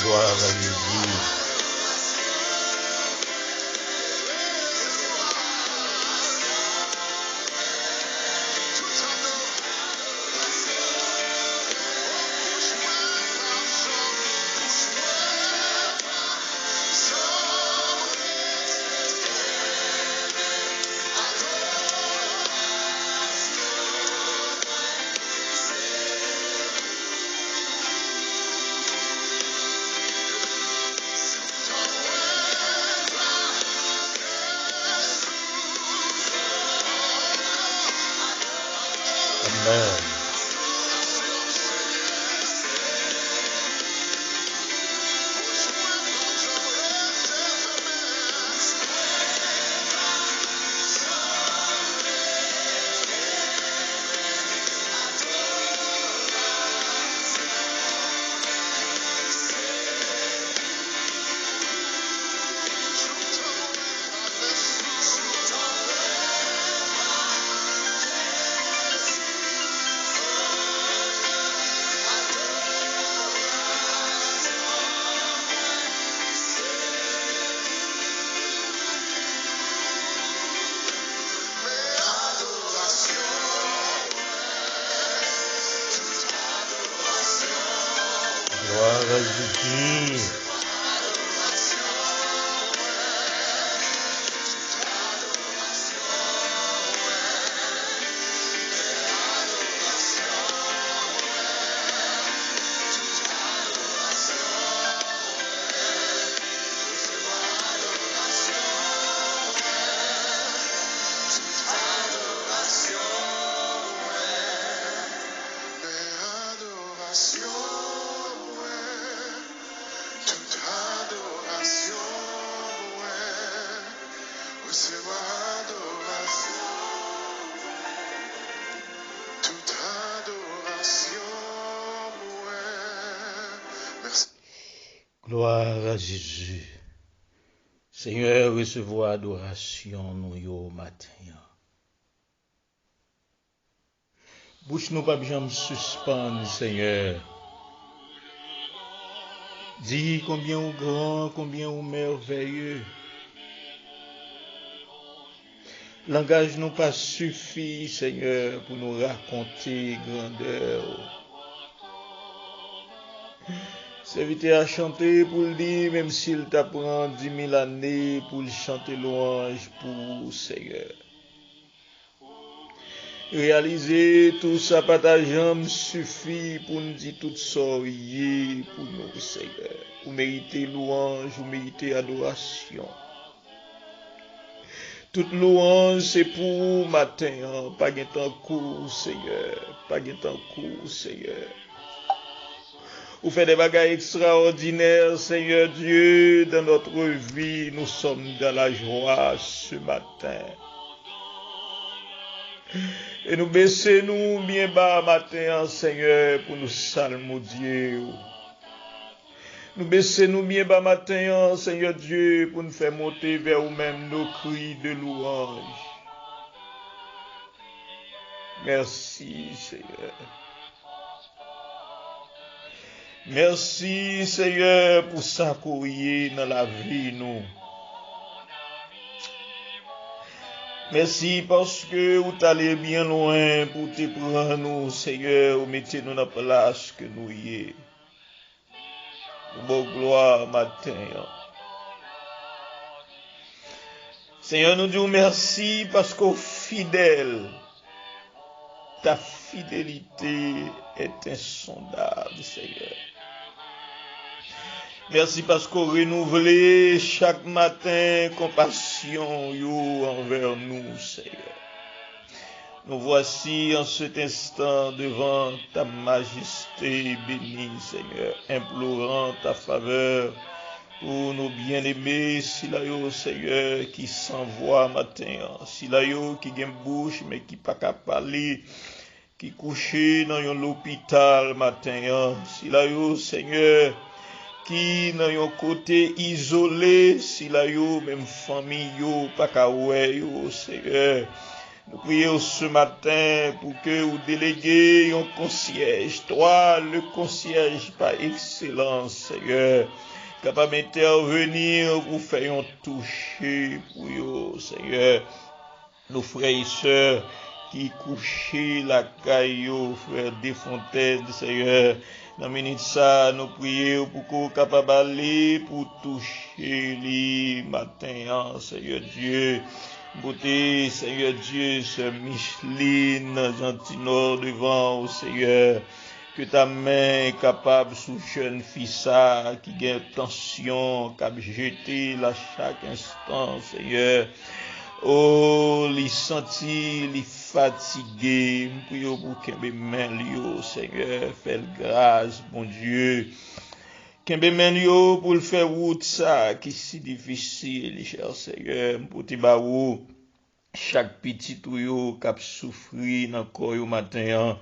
Gloire à Jésus. Amen. Gloire à Jésus. Gloire à Jésus. Seigneur, recevoir adoration nous yo matin. Bouche nous pas bien suspendre, Seigneur. Dis combien ou grand, combien ou merveilleux. Langage nous pas suffit, Seigneur, pour nous raconter grandeur. Serviteur à chanter pour le dire, même s'il t'apprend 10 000 années pour le chanter louange pour Seigneur. Réaliser tout ça par ta jambe suffit pour nous dire tout ça pour nous, Seigneur. Vous méritez louange, vous méritez adoration. Toute louange, c'est pour matin, hein? Pas de temps court, Seigneur. Pas de temps court, Seigneur. Vous faites des bagages extraordinaires, Seigneur Dieu, dans notre vie. Nous sommes dans la joie ce matin. Et nous baissons-nous bien bas matin, Seigneur, pour nous salmodier. Nous baissons-nous bien bas matin, Seigneur Dieu, pour nous faire monter vers vous-même nos cris de louange. Merci, Seigneur. Merci, Seigneur, pour ça courrier dans la vie, nous. Merci parce que vous allez bien loin pour te prendre, nous, Seigneur, vous mettez nous dans la place que nous y est. Bon gloire matin. Seigneur, nous disons merci parce qu'au fidèle, ta fidélité est insondable, Seigneur. Merci parce qu'on renouvelle chaque matin compassion envers nous, Seigneur. Nous voici en cet instant devant ta majesté bénie, Seigneur, implorant ta faveur pour nos bien-aimés, Silayo, Seigneur, qui s'envoie matin, Silayo qui gagne bouche mais qui pas capable parler, qui couché dans l'hôpital matin, Silayo, Seigneur, qui dans un côté isolé, si la yo même famille yo pas ka wè yo, Seigneur. Nous prions ce matin pour que vous déléguiez un concierge, toi, le concierge par excellence, Seigneur, capable d'intervenir pour faire un toucher pour vous, Seigneur. Nos frères et sœurs qui couchaient la caillou, frère Desfontaines, Seigneur. Dans la minute ça, nous prions pour qu'on soit capable d'aller pour toucher les matins, Seigneur Dieu. Beauté, Seigneur Dieu, ce Micheline, Gentino devant, Seigneur. Que ta main est capable sous jeune fille ça, qui gagne tension, qui a jeté à chaque instant, Seigneur. Oh, les sentis, les fatigués, prions pour qu'un main liо, Seigneur, fais grâce, bon Dieu. Qu'un main lio pour le faire route ça, qui est si difficile, cher Seigneur, pour te baou, chaque petit tuyau qui a souffri dans le corps au matin,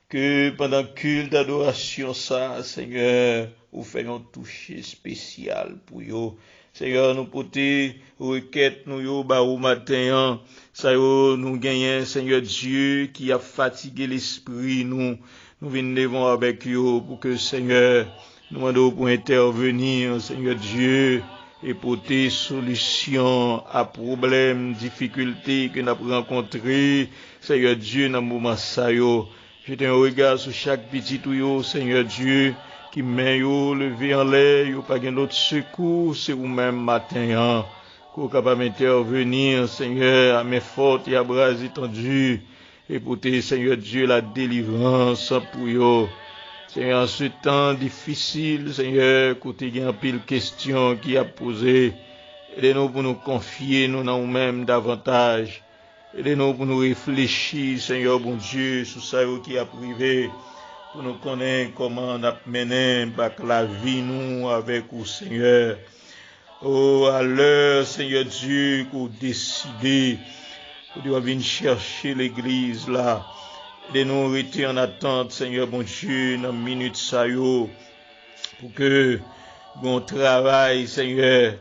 que pendant culte d'adoration ça, Seigneur, vous faites un toucher spécial pour vous. Seigneur, nous porter requête nous yo ba au matin, ça yo nous gagnons Seigneur Dieu qui a fatigué l'esprit nous venons devant avec yo pour que Seigneur nous demandons pour intervenir Seigneur Dieu et porter solution à problèmes, difficultés que nous avons rencontrés Seigneur Dieu dans moment ça yo. Jetez un regard sur chaque petit tuyau Seigneur Dieu qui met yo levé en l'air, yo pas gen d'autre secours, c'est ou même matin, qu'on capable intervenir, Seigneur, à main forte et à bras étendus, et pour te, Seigneur Dieu, la délivrance pour yo. Seigneur, en ce temps difficile, Seigneur, côté gen pile question qui a posé, aidez-nous pour nous confier, nous dans nous-mêmes davantage, aidez-nous pour nous réfléchir, Seigneur, bon Dieu, sur ça qui a privé, pour nous connaître comment on a mené la vie nous avec vous, Seigneur. Oh, à l'heure, Seigneur Dieu, qu'on décide, qu'on doit venir chercher l'église là. Et nous rester en attente, Seigneur, bon Dieu, dans une minute ça yo, pour que bon travail, Seigneur,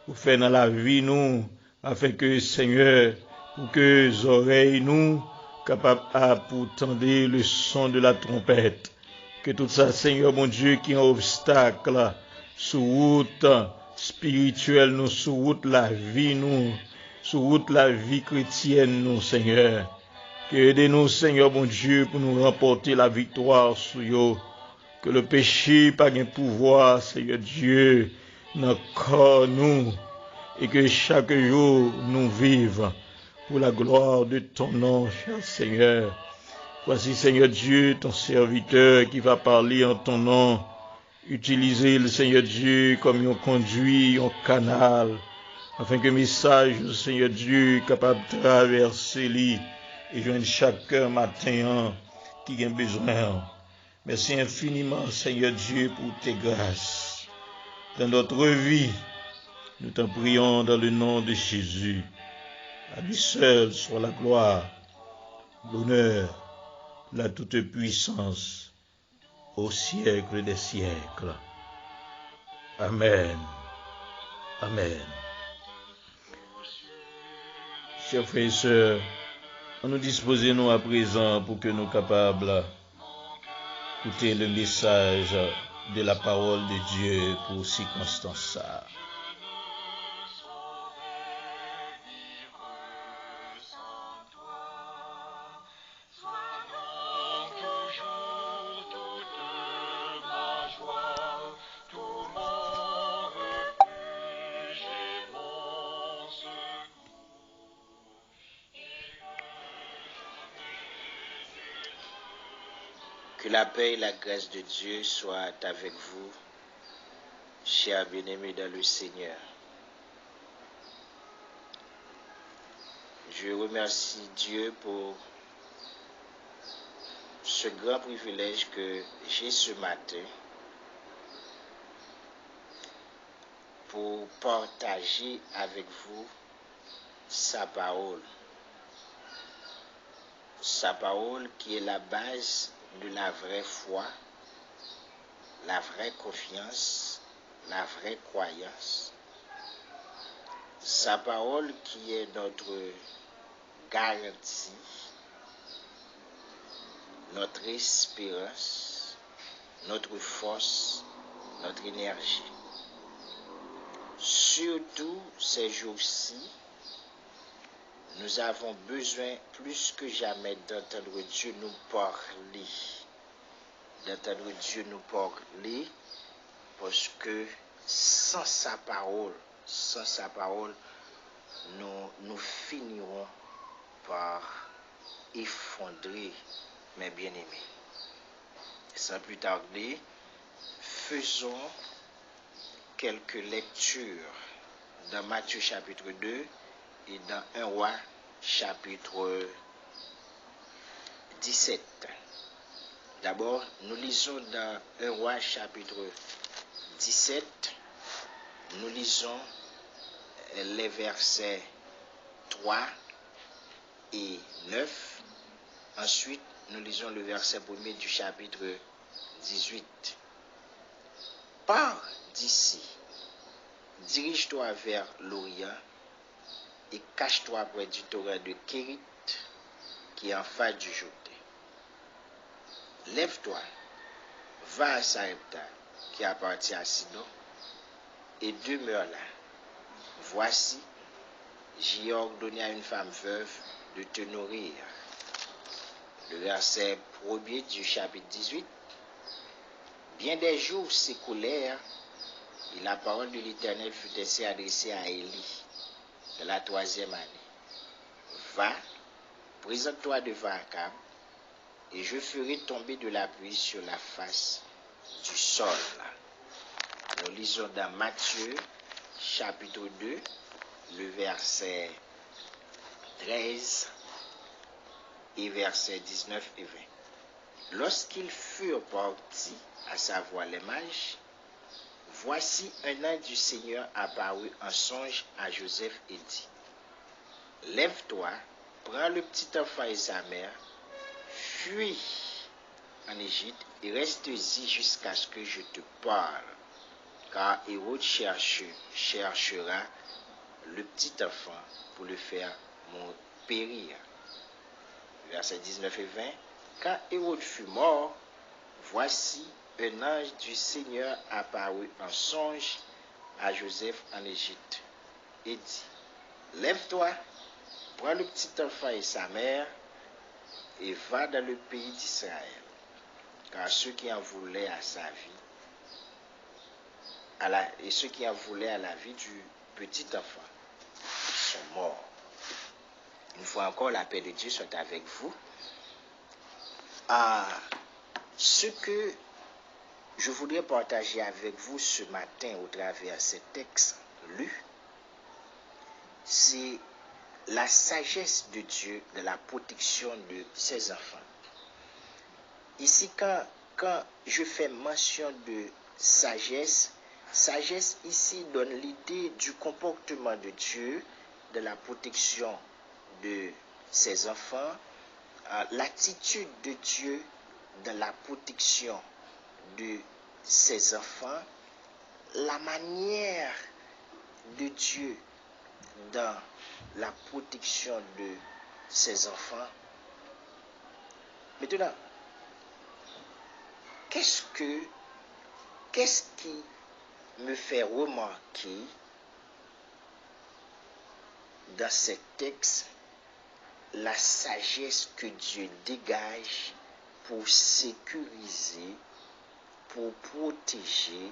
vous faites dans la vie nous, afin que, Seigneur, pour que les oreilles nous, capable pour tendre le son de la trompette. Que tout ça, Seigneur mon Dieu, qui est un obstacle sur route spirituelle, nous, sur route la vie, nous, sur route la vie chrétienne, nous, Seigneur. Que aidez-nous, Seigneur mon Dieu, pour nous remporter la victoire sur eux. Que le péché pas de pouvoir, Seigneur Dieu, dans le corps nous, et que chaque jour nous vive pour la gloire de ton nom, cher Seigneur. Voici, Seigneur Dieu, ton serviteur qui va parler en ton nom. Utilisez le Seigneur Dieu comme un conduit, un canal, afin que le message, Seigneur Dieu, capable de traverser lui et joindre chaque matin qui a besoin. Merci infiniment, Seigneur Dieu, pour tes grâces. Dans notre vie, nous t'en prions dans le nom de Jésus. À lui seul soit la gloire, l'honneur, la toute-puissance au siècle des siècles. Amen. Amen. Chers frères et sœurs, nous disposons à présent pour que nous soyons capables d'écouter le message de la parole de Dieu pour circonstances ça. Que la paix et la grâce de Dieu soient avec vous, chers bien-aimés dans le Seigneur. Je remercie Dieu pour ce grand privilège que j'ai ce matin pour partager avec vous sa parole. Sa parole qui est la base de la vraie foi, la vraie confiance, la vraie croyance. Sa parole qui est notre garantie, notre espérance, notre force, notre énergie. Surtout ces jours-ci, nous avons besoin plus que jamais d'entendre Dieu nous parler. D'entendre Dieu nous parler, parce que sans sa parole, nous finirons par effondrer, mes bien-aimés. Sans plus tarder, faisons quelques lectures dans Matthieu chapitre 2 et dans 1 Roi chapitre 17. D'abord, nous lisons dans 1 Roi chapitre 17, nous lisons les versets 3 et 9. Ensuite, nous lisons le verset 1er du chapitre 18. Pars d'ici, dirige-toi vers l'Orient et cache-toi près du torrent de Kérit qui est en face du Jourdain. Lève-toi, va à Sarepta qui appartient à Sidon et demeure là. Voici, j'ai ordonné à une femme veuve de te nourrir. Le verset 1er du chapitre 18. Bien des jours s'écoulèrent et la parole de l'Éternel fut ainsi adressée à Élie de la 3e année. Va, présente-toi devant Akab, et je ferai tomber de la pluie sur la face du sol. Nous lisons dans Matthieu chapitre 2, le verset 13 et versets 19 et 20. Lorsqu'ils furent partis, à savoir les mages, voici un ange du Seigneur apparut en songe à Joseph et dit: Lève-toi, prends le petit enfant et sa mère, fuis en Égypte et reste-y jusqu'à ce que je te parle, car Hérode cherchera le petit enfant pour le faire périr. Versets 19 et 20. Quand Hérode fut mort, voici un ange du Seigneur apparut en songe à Joseph en Égypte et dit: Lève-toi, prends le petit enfant et sa mère et va dans le pays d'Israël, car ceux qui en voulaient à sa vie, à la vie du petit enfant sont morts. Une fois encore, la paix de Dieu soit avec vous. Ce que je voudrais partager avec vous ce matin au travers de ces textes lus, c'est la sagesse de Dieu de la protection de ses enfants. Ici, quand je fais mention de sagesse ici donne l'idée du comportement de Dieu, de la protection de ses enfants, l'attitude de Dieu dans la protection de ses enfants, la manière de Dieu dans la protection de ses enfants. Maintenant, qu'est-ce qui me fait remarquer dans ces textes la sagesse que Dieu dégage pour sécuriser, pour protéger,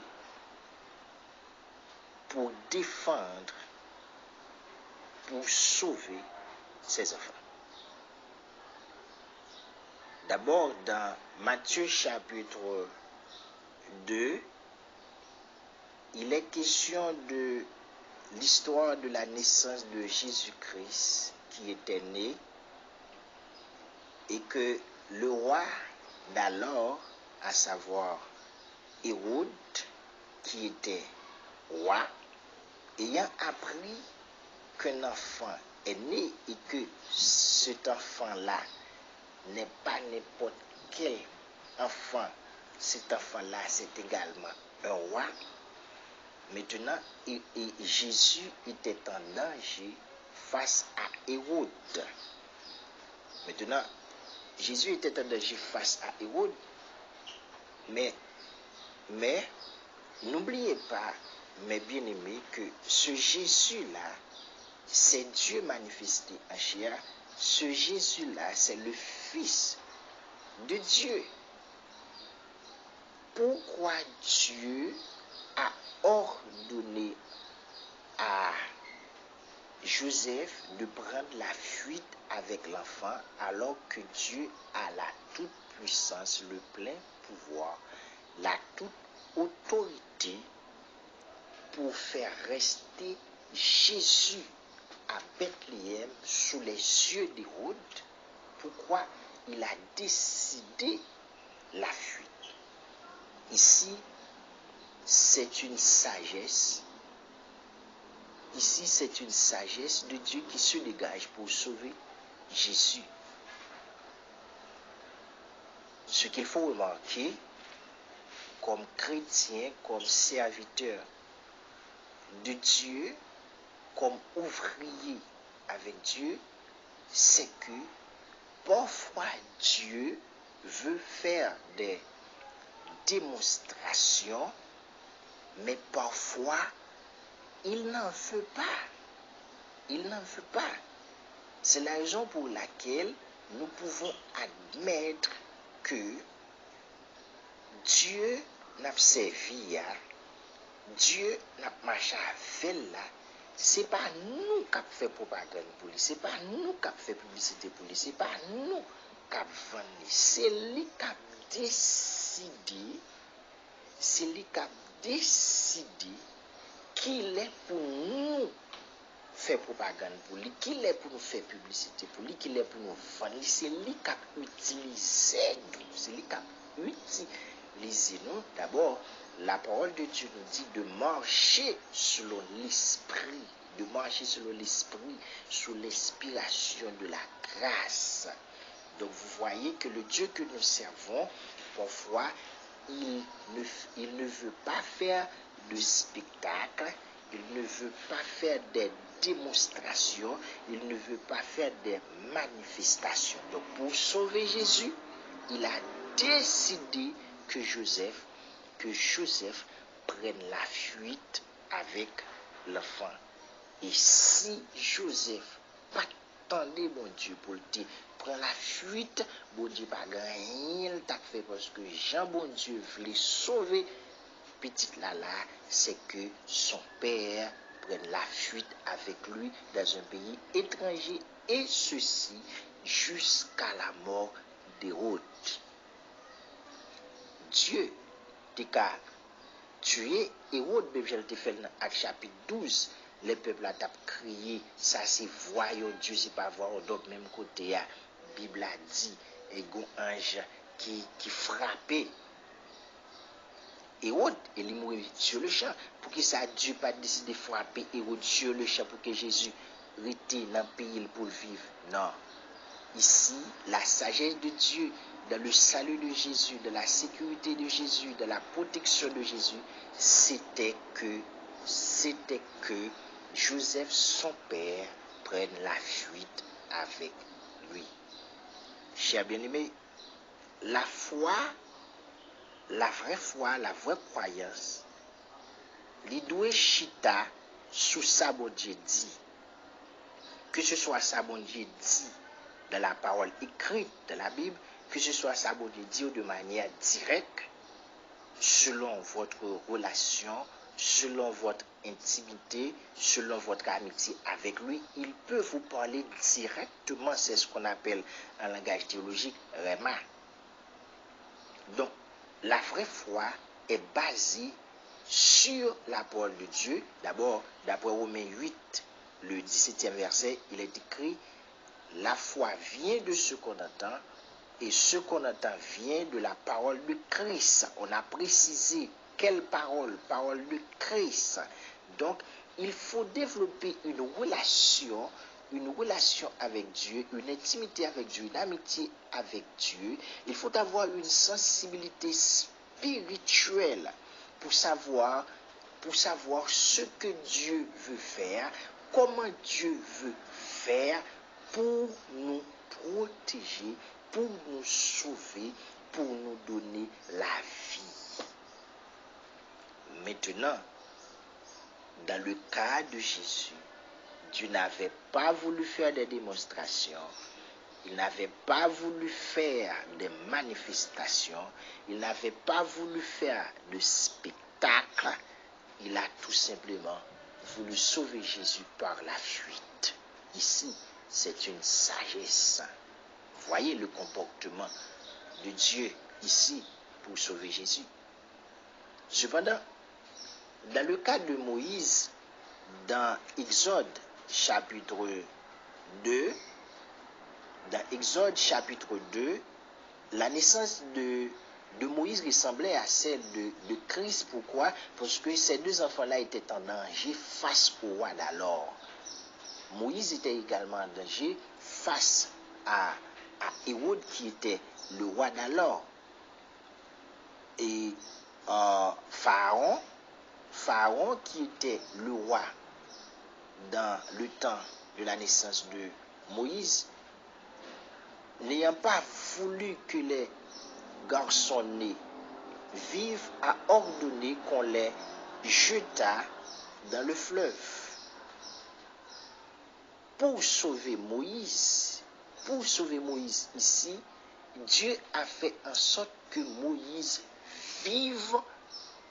pour défendre, pour sauver ses enfants. D'abord, dans Matthieu chapitre 2, il est question de l'histoire de la naissance de Jésus-Christ qui était né et que le roi d'alors, à savoir Hérode, qui était roi, ayant appris qu'un enfant est né et que cet enfant-là n'est pas n'importe quel enfant, cet enfant-là c'est également un roi. Maintenant, Jésus était en danger face à Hérode. Maintenant, Jésus était en danger face à Hérode, mais n'oubliez pas, mes bien-aimés, que ce Jésus-là, c'est Dieu manifesté en chair. Ce Jésus-là, c'est le Fils de Dieu. Pourquoi Dieu a ordonné à Joseph de prendre la fuite avec l'enfant alors que Dieu a la toute puissance, le plein pouvoir, la toute autorité pour faire rester Jésus à Bethléem sous les yeux d'Hérode? Pourquoi il a décidé la fuite? Ici, c'est une sagesse. Ici, c'est une sagesse de Dieu qui se dégage pour sauver Jésus. Ce qu'il faut remarquer, comme chrétien, comme serviteur de Dieu, comme ouvrier avec Dieu, c'est que parfois Dieu veut faire des démonstrations, mais parfois il n'en veut pas. Il n'en veut pas. C'est la raison pour laquelle nous pouvons admettre que Dieu n'a pas servi, Dieu n'a pas marché avec là. C'est pas nous qui avons fait propagande pour lui, c'est pas nous qui avons fait publicité pour lui, c'est pas nous qui avons vendu. C'est lui qui a décidé, c'est lui qui a décidé qu'il est pour nous faire propagande pour lui, qu'il est pour nous faire publicité pour lui, qu'il est pour nous vendre. C'est lui qui a utilisé nous, c'est lui qui a utilisé nous. D'abord, la parole de Dieu nous dit de marcher selon l'esprit, de marcher selon l'esprit, sous l'inspiration de la grâce. Donc vous voyez que le Dieu que nous servons, parfois, il ne veut pas faire de spectacle, il ne veut pas faire des démonstrations, il ne veut pas faire des manifestations. Donc pour sauver Jésus, il a décidé que Joseph prenne la fuite avec l'enfant. Et si Joseph pas attendait mon Dieu pour le dire, prend la fuite, bon Dieu pas rien t'a fait parce que Jean bon Dieu voulait sauver petit Lala, c'est que son père prenne la fuite avec lui dans un pays étranger, et ceci jusqu'à la mort d'Hérode. Dieu t'as tué Hérode, même j'ai fait dans Actes chapitre 12, les peuples a crié, ça c'est voyons Dieu, c'est pas voir donc même côté la Bible a dit et un ange qui frappait Hérode et il mourit sur le champ. Pour que ça Dieu pas décidé de frapper Hérode sur le champ pour que Jésus reste dans le pays pour vivre. Non. Ici, la sagesse de Dieu, dans le salut de Jésus, dans la sécurité de Jésus, dans la protection de Jésus, c'était que Joseph, son père, prenne la fuite avec lui. Chers bien-aimés, la foi, la vraie foi, la vraie croyance, li doit chita sous sa bon Dieu dit. Que ce soit sa bon Dieu dit dans la parole écrite de la Bible, que ce soit sa bon Dieu dit de manière directe, selon votre relation, selon votre intimité, selon votre amitié avec lui, il peut vous parler directement. C'est ce qu'on appelle en langage théologique Rhéma. Donc, la vraie foi est basée sur la parole de Dieu. D'abord, d'après Romains 8, le 17e verset, il est écrit: la foi vient de ce qu'on entend, et ce qu'on entend vient de la parole de Christ. On a précisé quelle parole? Parole de Christ. Donc, il faut développer une relation avec Dieu, une intimité avec Dieu, une amitié avec Dieu. Il faut avoir une sensibilité spirituelle pour savoir ce que Dieu veut faire, comment Dieu veut faire, pour nous protéger, pour nous sauver, pour nous donner la vie. Maintenant, dans le cas de Jésus, Dieu n'avait pas voulu faire des démonstrations, il n'avait pas voulu faire des manifestations, il n'avait pas voulu faire de spectacle, il a tout simplement voulu sauver Jésus par la fuite. Ici, c'est une sagesse. Voyez le comportement de Dieu ici pour sauver Jésus. Cependant, dans le cas de Moïse, dans Exode chapitre 2, la naissance de Moïse ressemblait à celle de Christ. Pourquoi? Parce que ces deux enfants-là étaient en danger face au roi d'alors. Moïse était également en danger face à Hérode qui était le roi d'alors. Et Pharaon qui était le roi dans le temps de la naissance de Moïse, n'ayant pas voulu que les garçons nés vivent, a ordonné qu'on les jetât dans le fleuve. Pour sauver Moïse ici, Dieu a fait en sorte que Moïse vive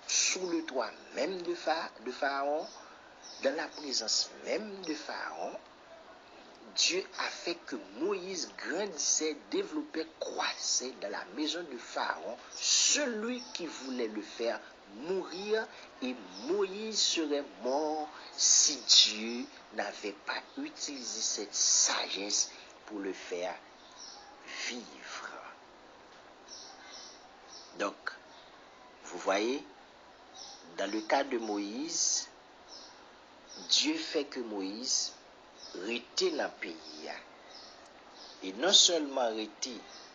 sous le toit même de Pharaon, dans la présence même de Pharaon. Dieu a fait que Moïse grandissait, développait, croissait dans la maison de Pharaon, celui qui voulait le faire mourir, et Moïse serait mort si Dieu n'avait pas utilisé cette sagesse pour le faire vivre. Donc, vous voyez, dans le cas de Moïse, Dieu fait que Moïse rete dans le pays. Et non seulement rete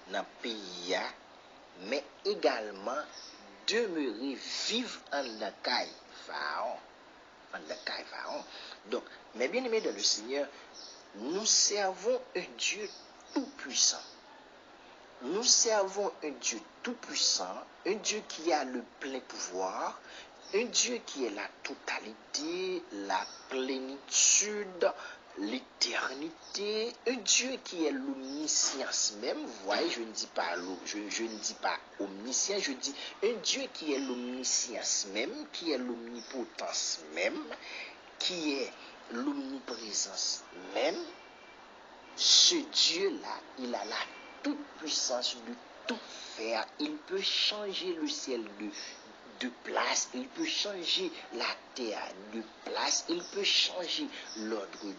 dans le pays, mais également demeurer vivre en la Pharaon. Donc, mes bien-aimés dans le Seigneur, nous servons un Dieu tout-puissant. Nous servons un Dieu tout-puissant, un Dieu qui a le plein pouvoir, un Dieu qui est la totalité, la plénitude, l'éternité, un Dieu qui est l'omniscience même. Vous voyez, je ne dis pas omniscient, je dis un Dieu qui est l'omniscience même, qui est l'omnipotence même, qui est l'omniprésence même. Ce Dieu-là, il a la toute puissance de tout faire. Il peut changer le ciel de place, il peut changer la terre de place, il peut changer l'ordre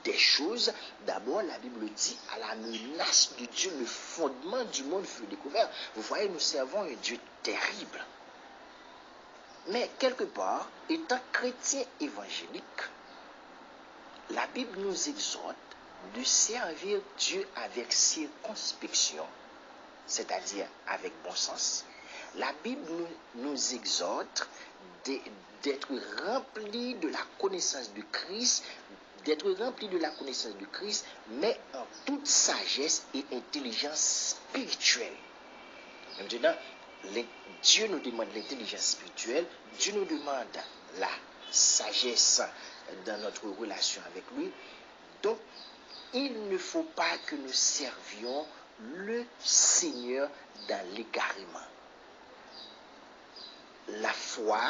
des choses. D'abord, la Bible dit, à la menace de Dieu, le fondement du monde fut découvert. Vous voyez, nous servons un Dieu terrible. Mais quelque part, étant chrétien évangélique, la Bible nous exhorte de servir Dieu avec circonspection, c'est-à-dire avec bon sens. La Bible nous exhorte d'être remplis de la connaissance de Christ, mais en toute sagesse et intelligence spirituelle. Maintenant, Dieu nous demande l'intelligence spirituelle, Dieu nous demande la sagesse dans notre relation avec lui. Donc, il ne faut pas que nous servions le Seigneur dans l'égarement. La foi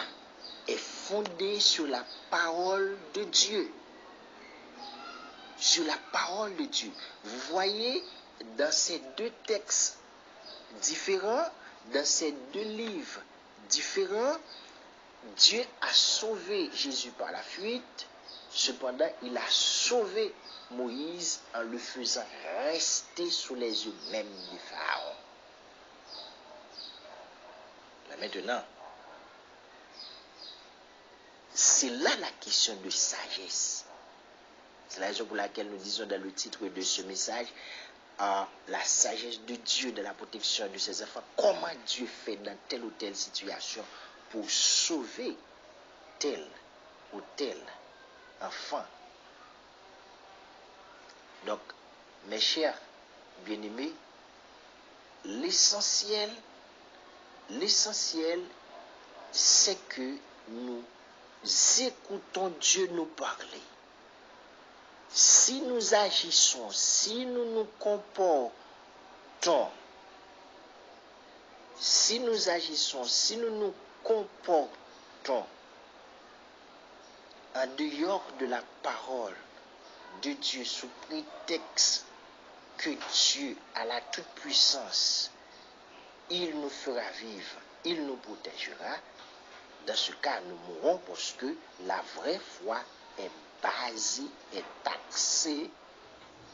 est fondée sur la parole de Dieu. Sur la parole de Dieu. Vous voyez, dans ces deux textes différents, dans ces deux livres différents, Dieu a sauvé Jésus par la fuite. Cependant, il a sauvé Moïse en le faisant rester sous les yeux même du Pharaon. Là maintenant, c'est là la question de sagesse. C'est la raison pour laquelle nous disons dans le titre de ce message, la sagesse de Dieu dans la protection de ses enfants. Comment Dieu fait dans telle ou telle situation pour sauver tel ou tel enfant. Donc, Mes chers bien-aimés, l'essentiel, c'est que nous écoutons Dieu nous parler. Si nous agissons, si nous nous comportons, en dehors de la parole de Dieu sous prétexte que Dieu a la toute-puissance, il nous fera vivre, il nous protégera, dans ce cas, nous mourrons parce que la vraie foi est basée, est axée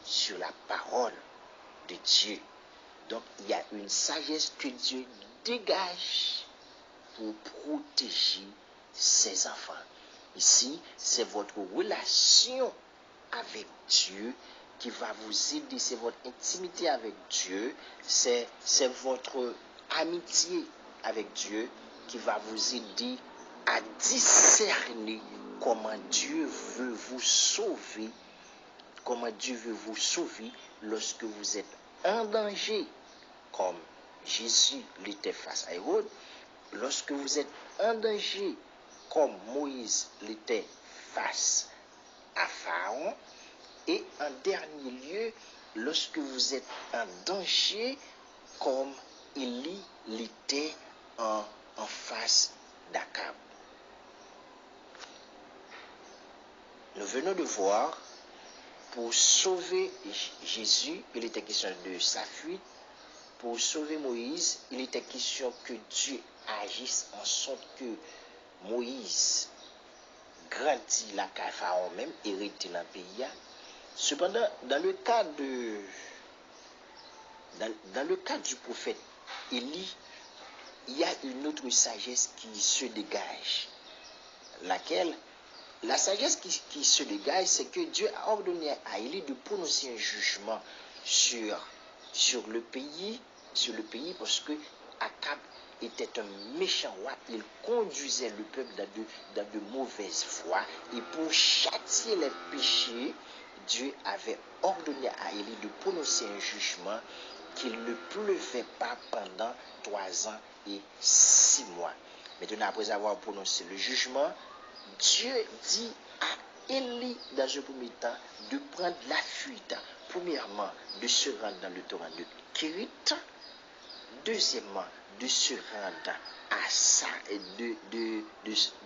sur la parole de Dieu. Donc, il y a une sagesse que Dieu dégage pour protéger ses enfants. Ici, c'est votre relation avec Dieu qui va vous aider, c'est votre intimité avec Dieu, c'est votre amitié avec Dieu qui va vous aider à discerner comment Dieu veut vous sauver, lorsque vous êtes en danger, comme Jésus l'était face à Hérode, lorsque vous êtes en danger, comme Moïse l'était face à Pharaon, et en dernier lieu, lorsque vous êtes en danger, comme Élie l'était en face d'Akab. Nous venons de voir, pour sauver Jésus, il était question de sa fuite. Pour sauver Moïse, il était question que Dieu agisse en sorte que Moïse grandit la Pharaon même, hérité dans le pays. Cependant, dans le cas du prophète Élie, il y a une autre sagesse qui se dégage. La sagesse qui se dégage, c'est que Dieu a ordonné à Élie de prononcer un jugement sur le pays, parce que Akab était un méchant roi, il conduisait le peuple dans de mauvaises voies, et pour châtier les péchés, Dieu avait ordonné à Élie de prononcer un jugement qu'il ne pleuvait pas pendant 3 ans et 6 mois. Maintenant, après avoir prononcé le jugement, Dieu dit à Élie, dans un premier temps, de prendre la fuite. Premièrement, de se rendre dans le torrent de Kérit. Deuxièmement, de se rendre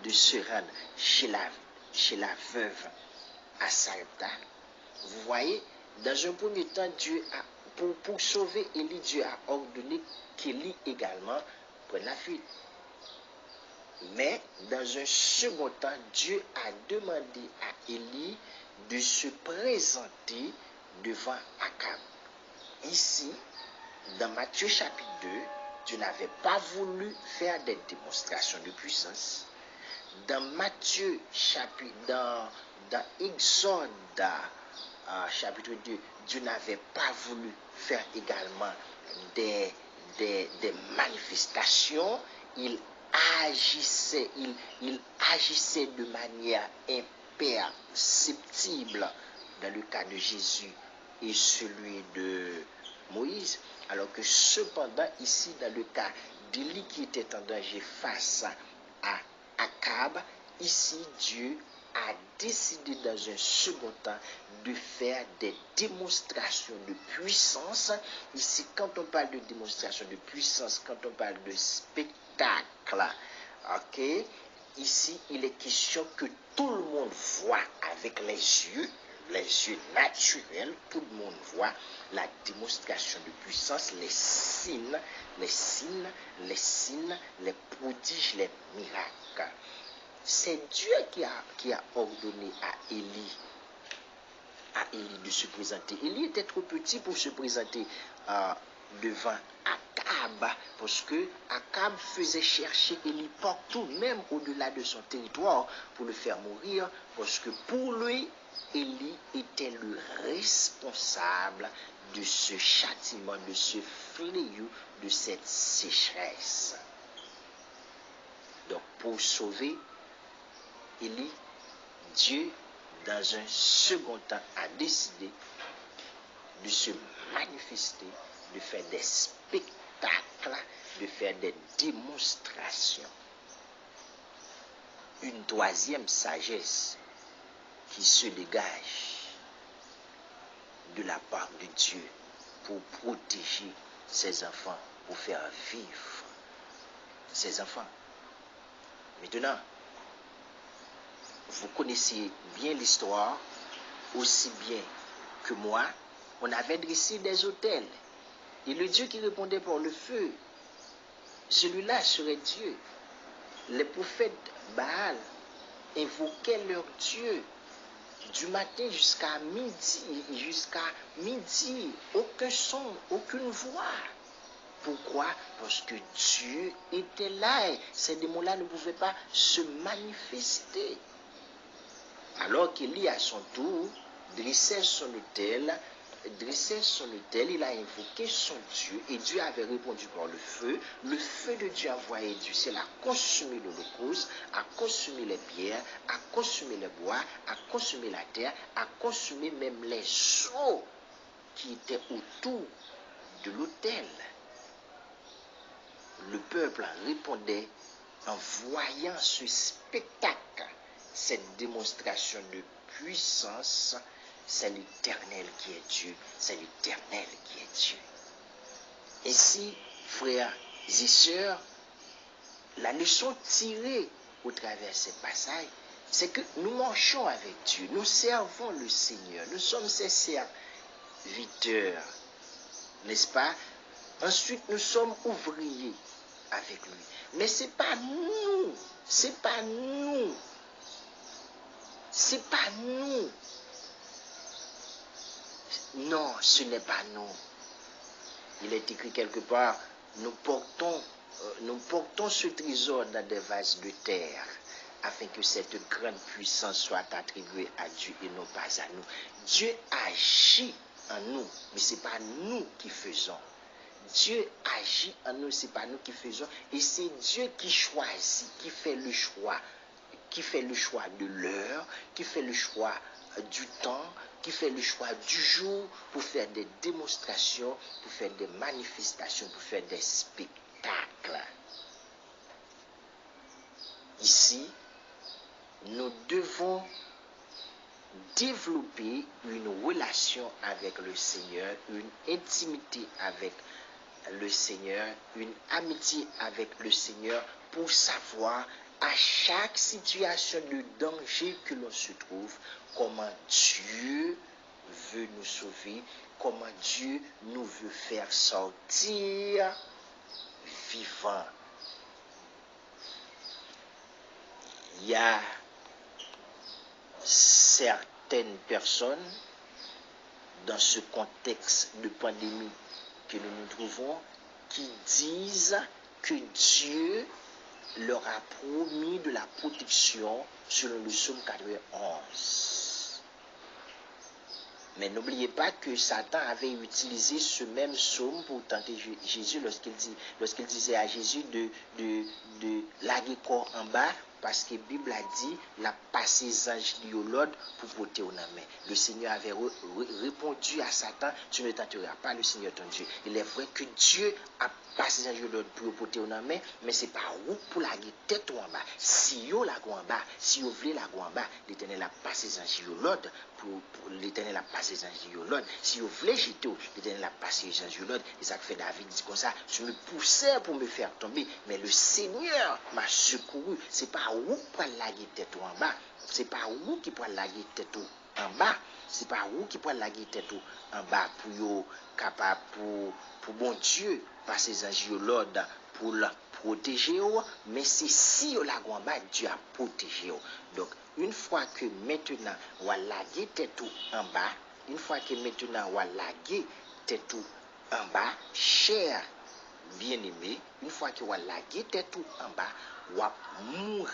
de se rendre chez la veuve à Sarepta. Vous voyez, dans un premier temps, Dieu a, pour sauver Élie, Dieu a ordonné qu'Élie également prenne la fuite. Mais dans un second temps, Dieu a demandé à Élie de se présenter devant Akab. Ici, dans Matthieu chapitre 2, Dieu n'avait pas voulu faire des démonstrations de puissance. Dans dans Exode chapitre 2, Dieu n'avait pas voulu faire également des manifestations. Il agissait de manière imperceptible dans le cas de Jésus et celui de Moïse, alors que cependant ici dans le cas d'Élie qui était en danger face à Akab, ici Dieu a décidé dans un second temps de faire des démonstrations de puissance. Ici, quand on parle de démonstration de puissance, quand on parle de spectacle, ok, ici il est question que tout le monde voit avec les yeux naturels, tout le monde voit la démonstration de puissance, les signes, les prodiges, les miracles. C'est Dieu qui a ordonné à Élie de se présenter. Élie était trop petit pour se présenter devant Akab, parce que Akab faisait chercher Élie partout, même au-delà de son territoire, pour le faire mourir, parce que pour lui, Élie était le responsable de ce châtiment, de ce fléau, de cette sécheresse. Donc, pour sauver Élie, Dieu, dans un second temps, a décidé de se manifester, de faire des spectacles, de faire des démonstrations. Une troisième sagesse qui se dégage de la part de Dieu pour protéger ses enfants, pour faire vivre ses enfants. Maintenant, vous connaissez bien l'histoire, aussi bien que moi. On avait dressé des autels. Et le Dieu qui répondait par le feu, celui-là serait Dieu. Les prophètes Baal invoquaient leur Dieu du matin jusqu'à midi, aucun son, aucune voix. Pourquoi? Parce que Dieu était là et ces démons-là ne pouvaient pas se manifester. Alors qu'Élie, à son tour, dressait son autel, il a invoqué son Dieu et Dieu avait répondu par le feu. Le feu de Dieu envoyé du ciel a consumé l'holocauste, a consumé les pierres, a consumé les bois, a consumé la terre, a consumé même les eaux qui étaient autour de l'autel. Le peuple répondait en voyant ce spectacle, cette démonstration de puissance. C'est l'Éternel qui est Dieu, c'est l'Éternel qui est Dieu. Ainsi, frères et sœurs, la leçon tirée au travers de ces passages, c'est que nous marchons avec Dieu, nous servons le Seigneur, nous sommes ses serviteurs, n'est-ce pas? Ensuite, nous sommes ouvriers avec lui. Mais c'est pas nous. Non, ce n'est pas nous. Il est écrit quelque part, nous portons ce trésor dans des vases de terre, afin que cette grande puissance soit attribuée à Dieu et non pas à nous. Dieu agit en nous, mais ce n'est pas nous qui faisons. Dieu agit en nous, ce n'est pas nous qui faisons. Et c'est Dieu qui choisit, qui fait le choix de l'heure, qui fait le choix du temps, qui fait le choix du jour pour faire des démonstrations, pour faire des manifestations, pour faire des spectacles. Ici, nous devons développer une relation avec le Seigneur, une intimité avec le Seigneur, une amitié avec le Seigneur pour savoir à chaque situation de danger que l'on se trouve, comment Dieu veut nous sauver, comment Dieu nous veut faire sortir vivants. Il y a certaines personnes dans ce contexte de pandémie que nous nous trouvons qui disent que Dieu leur a promis de la protection selon le psaume 91. Mais n'oubliez pas que Satan avait utilisé ce même psaume pour tenter Jésus lorsqu'il disait à Jésus de laguer corps en bas, parce que la Bible a dit la passé ange l'ordre pour porter au main. Le Seigneur avait répondu à Satan, tu ne tenteras pas le Seigneur ton Dieu. Il est vrai que Dieu a passé ange l'ordre pour porter au main, mais c'est pas où pour laguer tête en bas. Si yo la en bas, si vous voulez la en bas, l'Éternel a passé ange l'ordre pour l'Éternel a passé ange l'ordre. Si vous voulez jeter, l'Éternel a passé ange l'ordre. Et ça fait David dit comme ça, je me poussais pour me faire tomber, mais le Seigneur m'a secouru. C'est pas où pour laguer tête en bas, c'est pas où qui pour laguer tête en bas, c'est pas où qui pour laguer tête en bas pour yo capable pour bon Dieu passer ange l'ordre pour la protéger, mais c'est si la en bas Dieu a protégé. Donc une fois que maintenant on va laguer tête en bas, une fois que maintenant on va laguer tête en bas, cher bien-aimé, une fois que on va laguer tête en bas, on va mourir.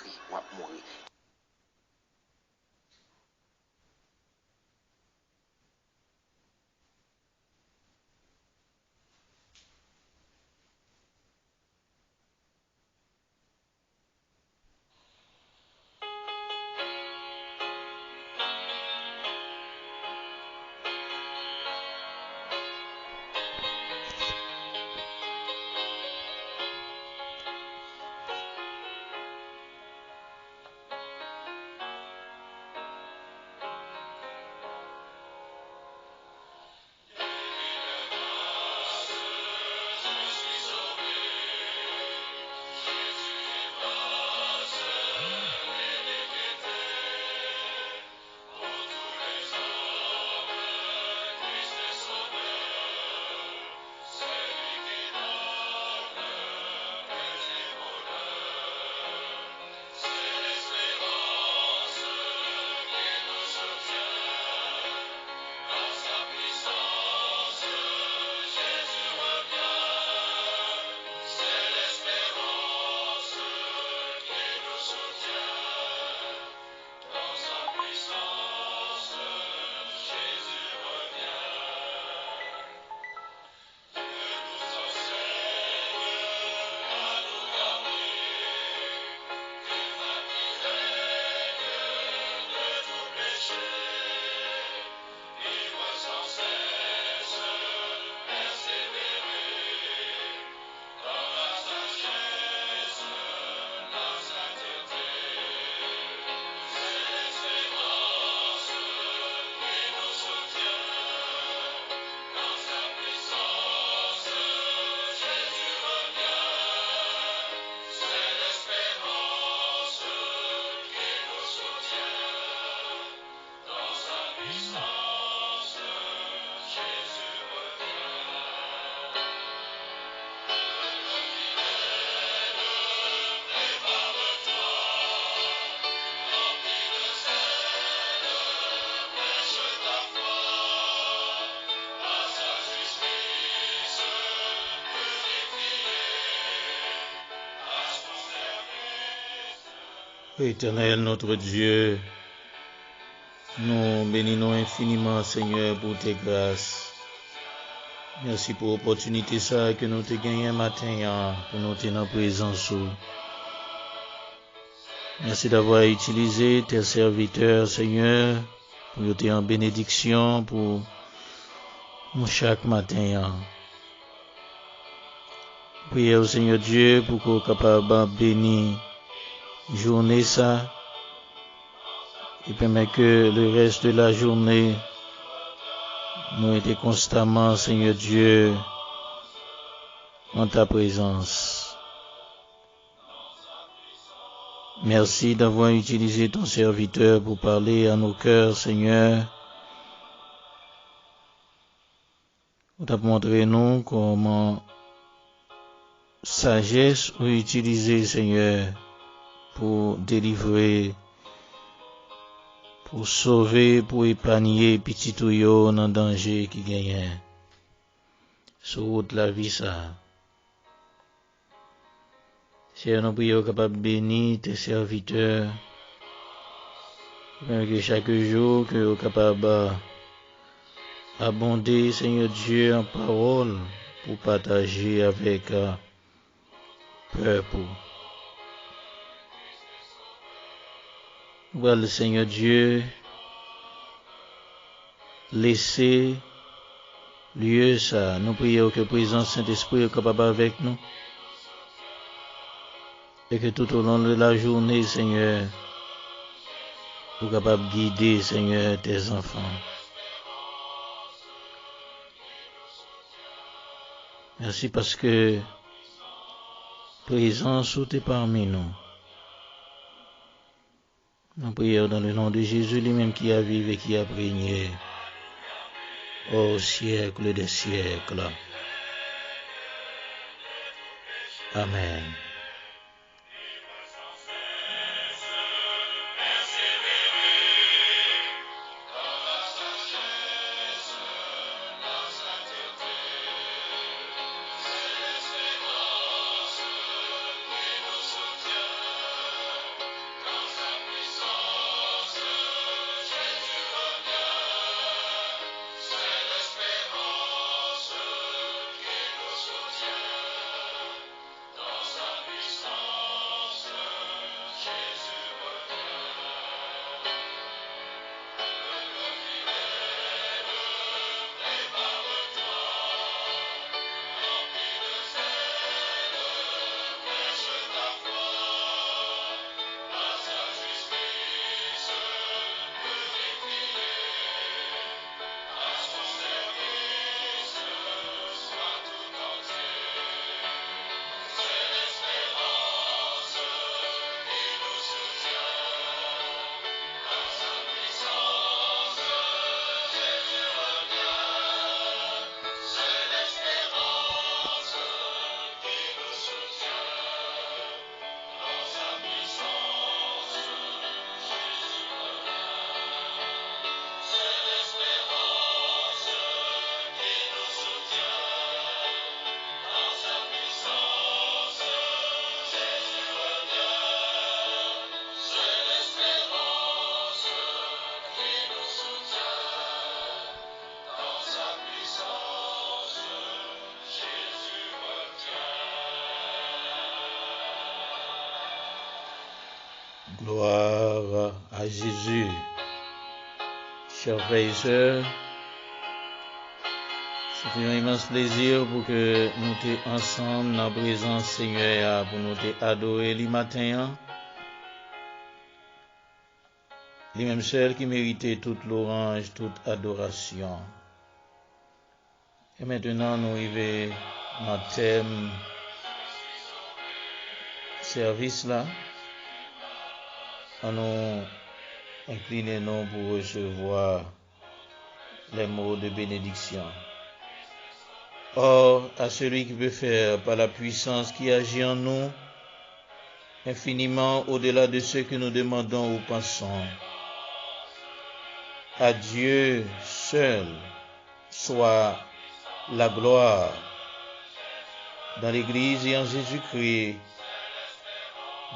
Éternel, notre Dieu, nous bénissons infiniment, Seigneur, pour tes grâces. Merci pour l'opportunité ça que nous te gagnons matin pour nous tenir en présence. Merci d'avoir utilisé tes serviteurs, Seigneur, pour nous tenir en bénédiction pour nous chaque matin. Priez au Seigneur Dieu pour qu'on soit capable de bénir journée ça et permettre que le reste de la journée nous étions constamment, Seigneur Dieu, en ta présence. Merci d'avoir utilisé ton serviteur pour parler à nos cœurs, Seigneur. Vous t'as montré nous comment sagesse ou utiliser, Seigneur, pour délivrer, pour sauver, pour épargner petit tuyau dans le danger qui gagne. Sur route la vie ça. Seigneur, nous prions capable de bénir tes serviteurs, que chaque jour que nous capable abonder, Seigneur Dieu, en parole pour partager avec peuple. Voilà, Seigneur Dieu, laissez lieu ça. Nous prions que la présence Saint-Esprit est capable avec nous. Et que tout au long de la journée, Seigneur, vous êtes capable de guider, Seigneur, tes enfants. Merci parce que présence est parmi nous. Nous prions dans le nom de Jésus lui-même qui a vécu et qui a régné au siècle des siècles. Amen. Gloire à Jésus. Chers frères et sœurs, c'est un immense plaisir pour que nous soyons ensemble dans la présence Seigneur pour nous adorer les matins. Les mêmes sœurs qui méritaient toute louange, toute adoration. Et maintenant, nous arrivons dans le thème service là. Nous inclinons pour recevoir les mots de bénédiction. Or, à celui qui peut faire par la puissance qui agit en nous, infiniment au-delà de ce que nous demandons ou pensons, à Dieu seul soit la gloire dans l'Église et en Jésus-Christ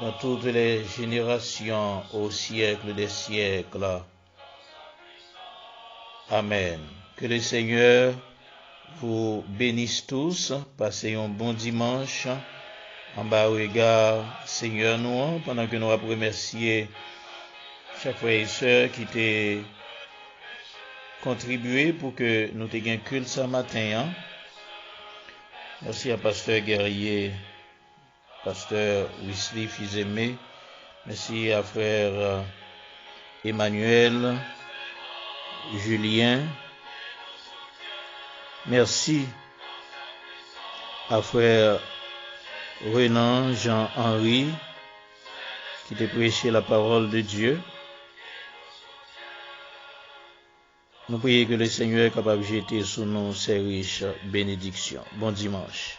dans toutes les générations, au siècle des siècles. Amen. Que le Seigneur vous bénisse tous. Passez un bon dimanche. En bas regard, Seigneur nous, pendant que nous allons remercier chaque frère et sœur qui t'a contribué pour que nous ayons culte ce matin. Merci à Pasteur Guerrier, Pasteur Wesley Fils-Aimé. Merci à frère Emmanuel, Julien. Merci à frère Renan Jean-Henri qui t'a prêché la parole de Dieu. Nous prions que le Seigneur est capable de jeter sur nous ses riches bénédictions. Bon dimanche.